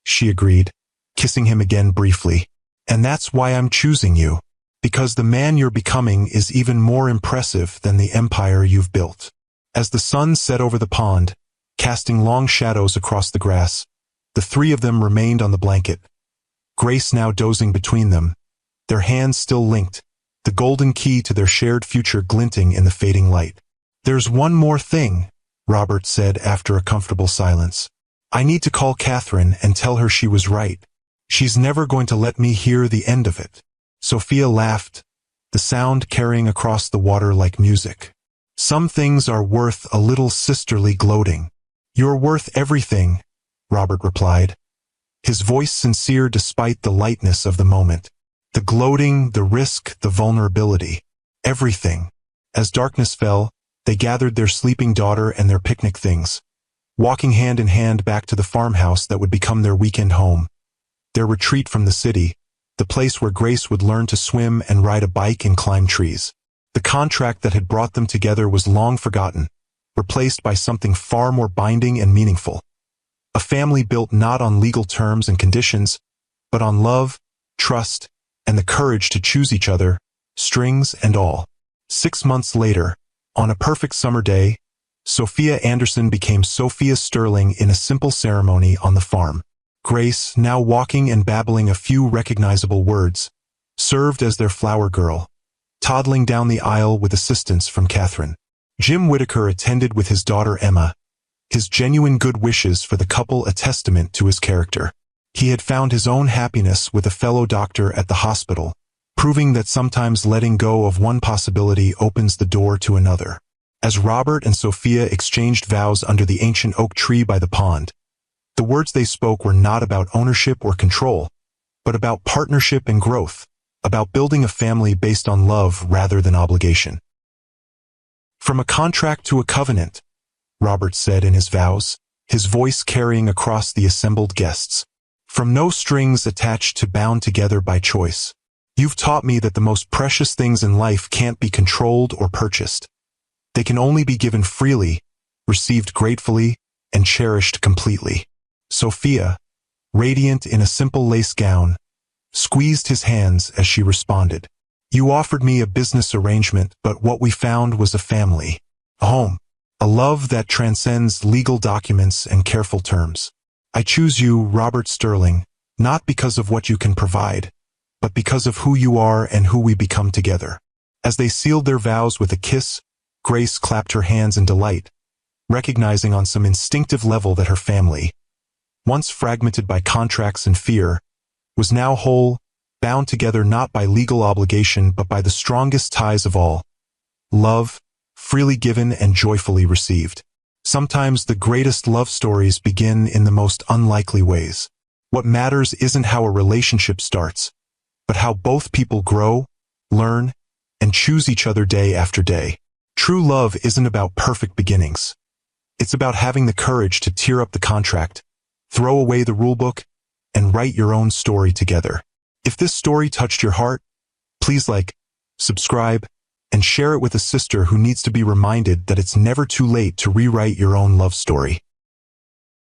she agreed, kissing him again briefly. "And that's why I'm choosing you, because the man you're becoming is even more impressive than the empire you've built." As the sun set over the pond, casting long shadows across the grass, the three of them remained on the blanket, Grace now dozing between them, their hands still linked, the golden key to their shared future glinting in the fading light. "There's one more thing," Robert said after a comfortable silence. "I need to call Catherine and tell her she was right. She's never going to let me hear the end of it." Sophia laughed, the sound carrying across the water like music. "Some things are worth a little sisterly gloating." "You're worth everything," Robert replied, his voice sincere despite the lightness of the moment. "The gloating, the risk, the vulnerability. Everything." As darkness fell, they gathered their sleeping daughter and their picnic things, walking hand in hand back to the farmhouse that would become their weekend home, their retreat from the city, the place where Grace would learn to swim and ride a bike and climb trees. The contract that had brought them together was long forgotten, replaced by something far more binding and meaningful. A family built not on legal terms and conditions, but on love, trust, and the courage to choose each other, strings and all. 6 months later, on a perfect summer day, Sophia Anderson became Sophia Sterling in a simple ceremony on the farm. Grace, now walking and babbling a few recognizable words, served as their flower girl, toddling down the aisle with assistance from Catherine. Jim Whittaker attended with his daughter Emma, his genuine good wishes for the couple a testament to his character. He had found his own happiness with a fellow doctor at the hospital, proving that sometimes letting go of one possibility opens the door to another. As Robert and Sophia exchanged vows under the ancient oak tree by the pond, the words they spoke were not about ownership or control, but about partnership and growth, about building a family based on love rather than obligation. From a contract to a covenant, Robert said in his vows, his voice carrying across the assembled guests. From no strings attached to bound together by choice. You've taught me that the most precious things in life can't be controlled or purchased. They can only be given freely, received gratefully, and cherished completely. Sophia, radiant in a simple lace gown, squeezed his hands as she responded. You offered me a business arrangement, but what we found was a family, a home, a love that transcends legal documents and careful terms. I choose you, Robert Sterling, not because of what you can provide, but because of who you are and who we become together. As they sealed their vows with a kiss, Grace clapped her hands in delight, recognizing on some instinctive level that her family, once fragmented by contracts and fear, was now whole, bound together not by legal obligation but by the strongest ties of all, love, freely given and joyfully received. Sometimes the greatest love stories begin in the most unlikely ways. What matters isn't how a relationship starts, but how both people grow, learn, and choose each other day after day. True love isn't about perfect beginnings. It's about having the courage to tear up the contract, throw away the rulebook, and write your own story together. If this story touched your heart, please like, subscribe, and share it with a sister who needs to be reminded that it's never too late to rewrite your own love story.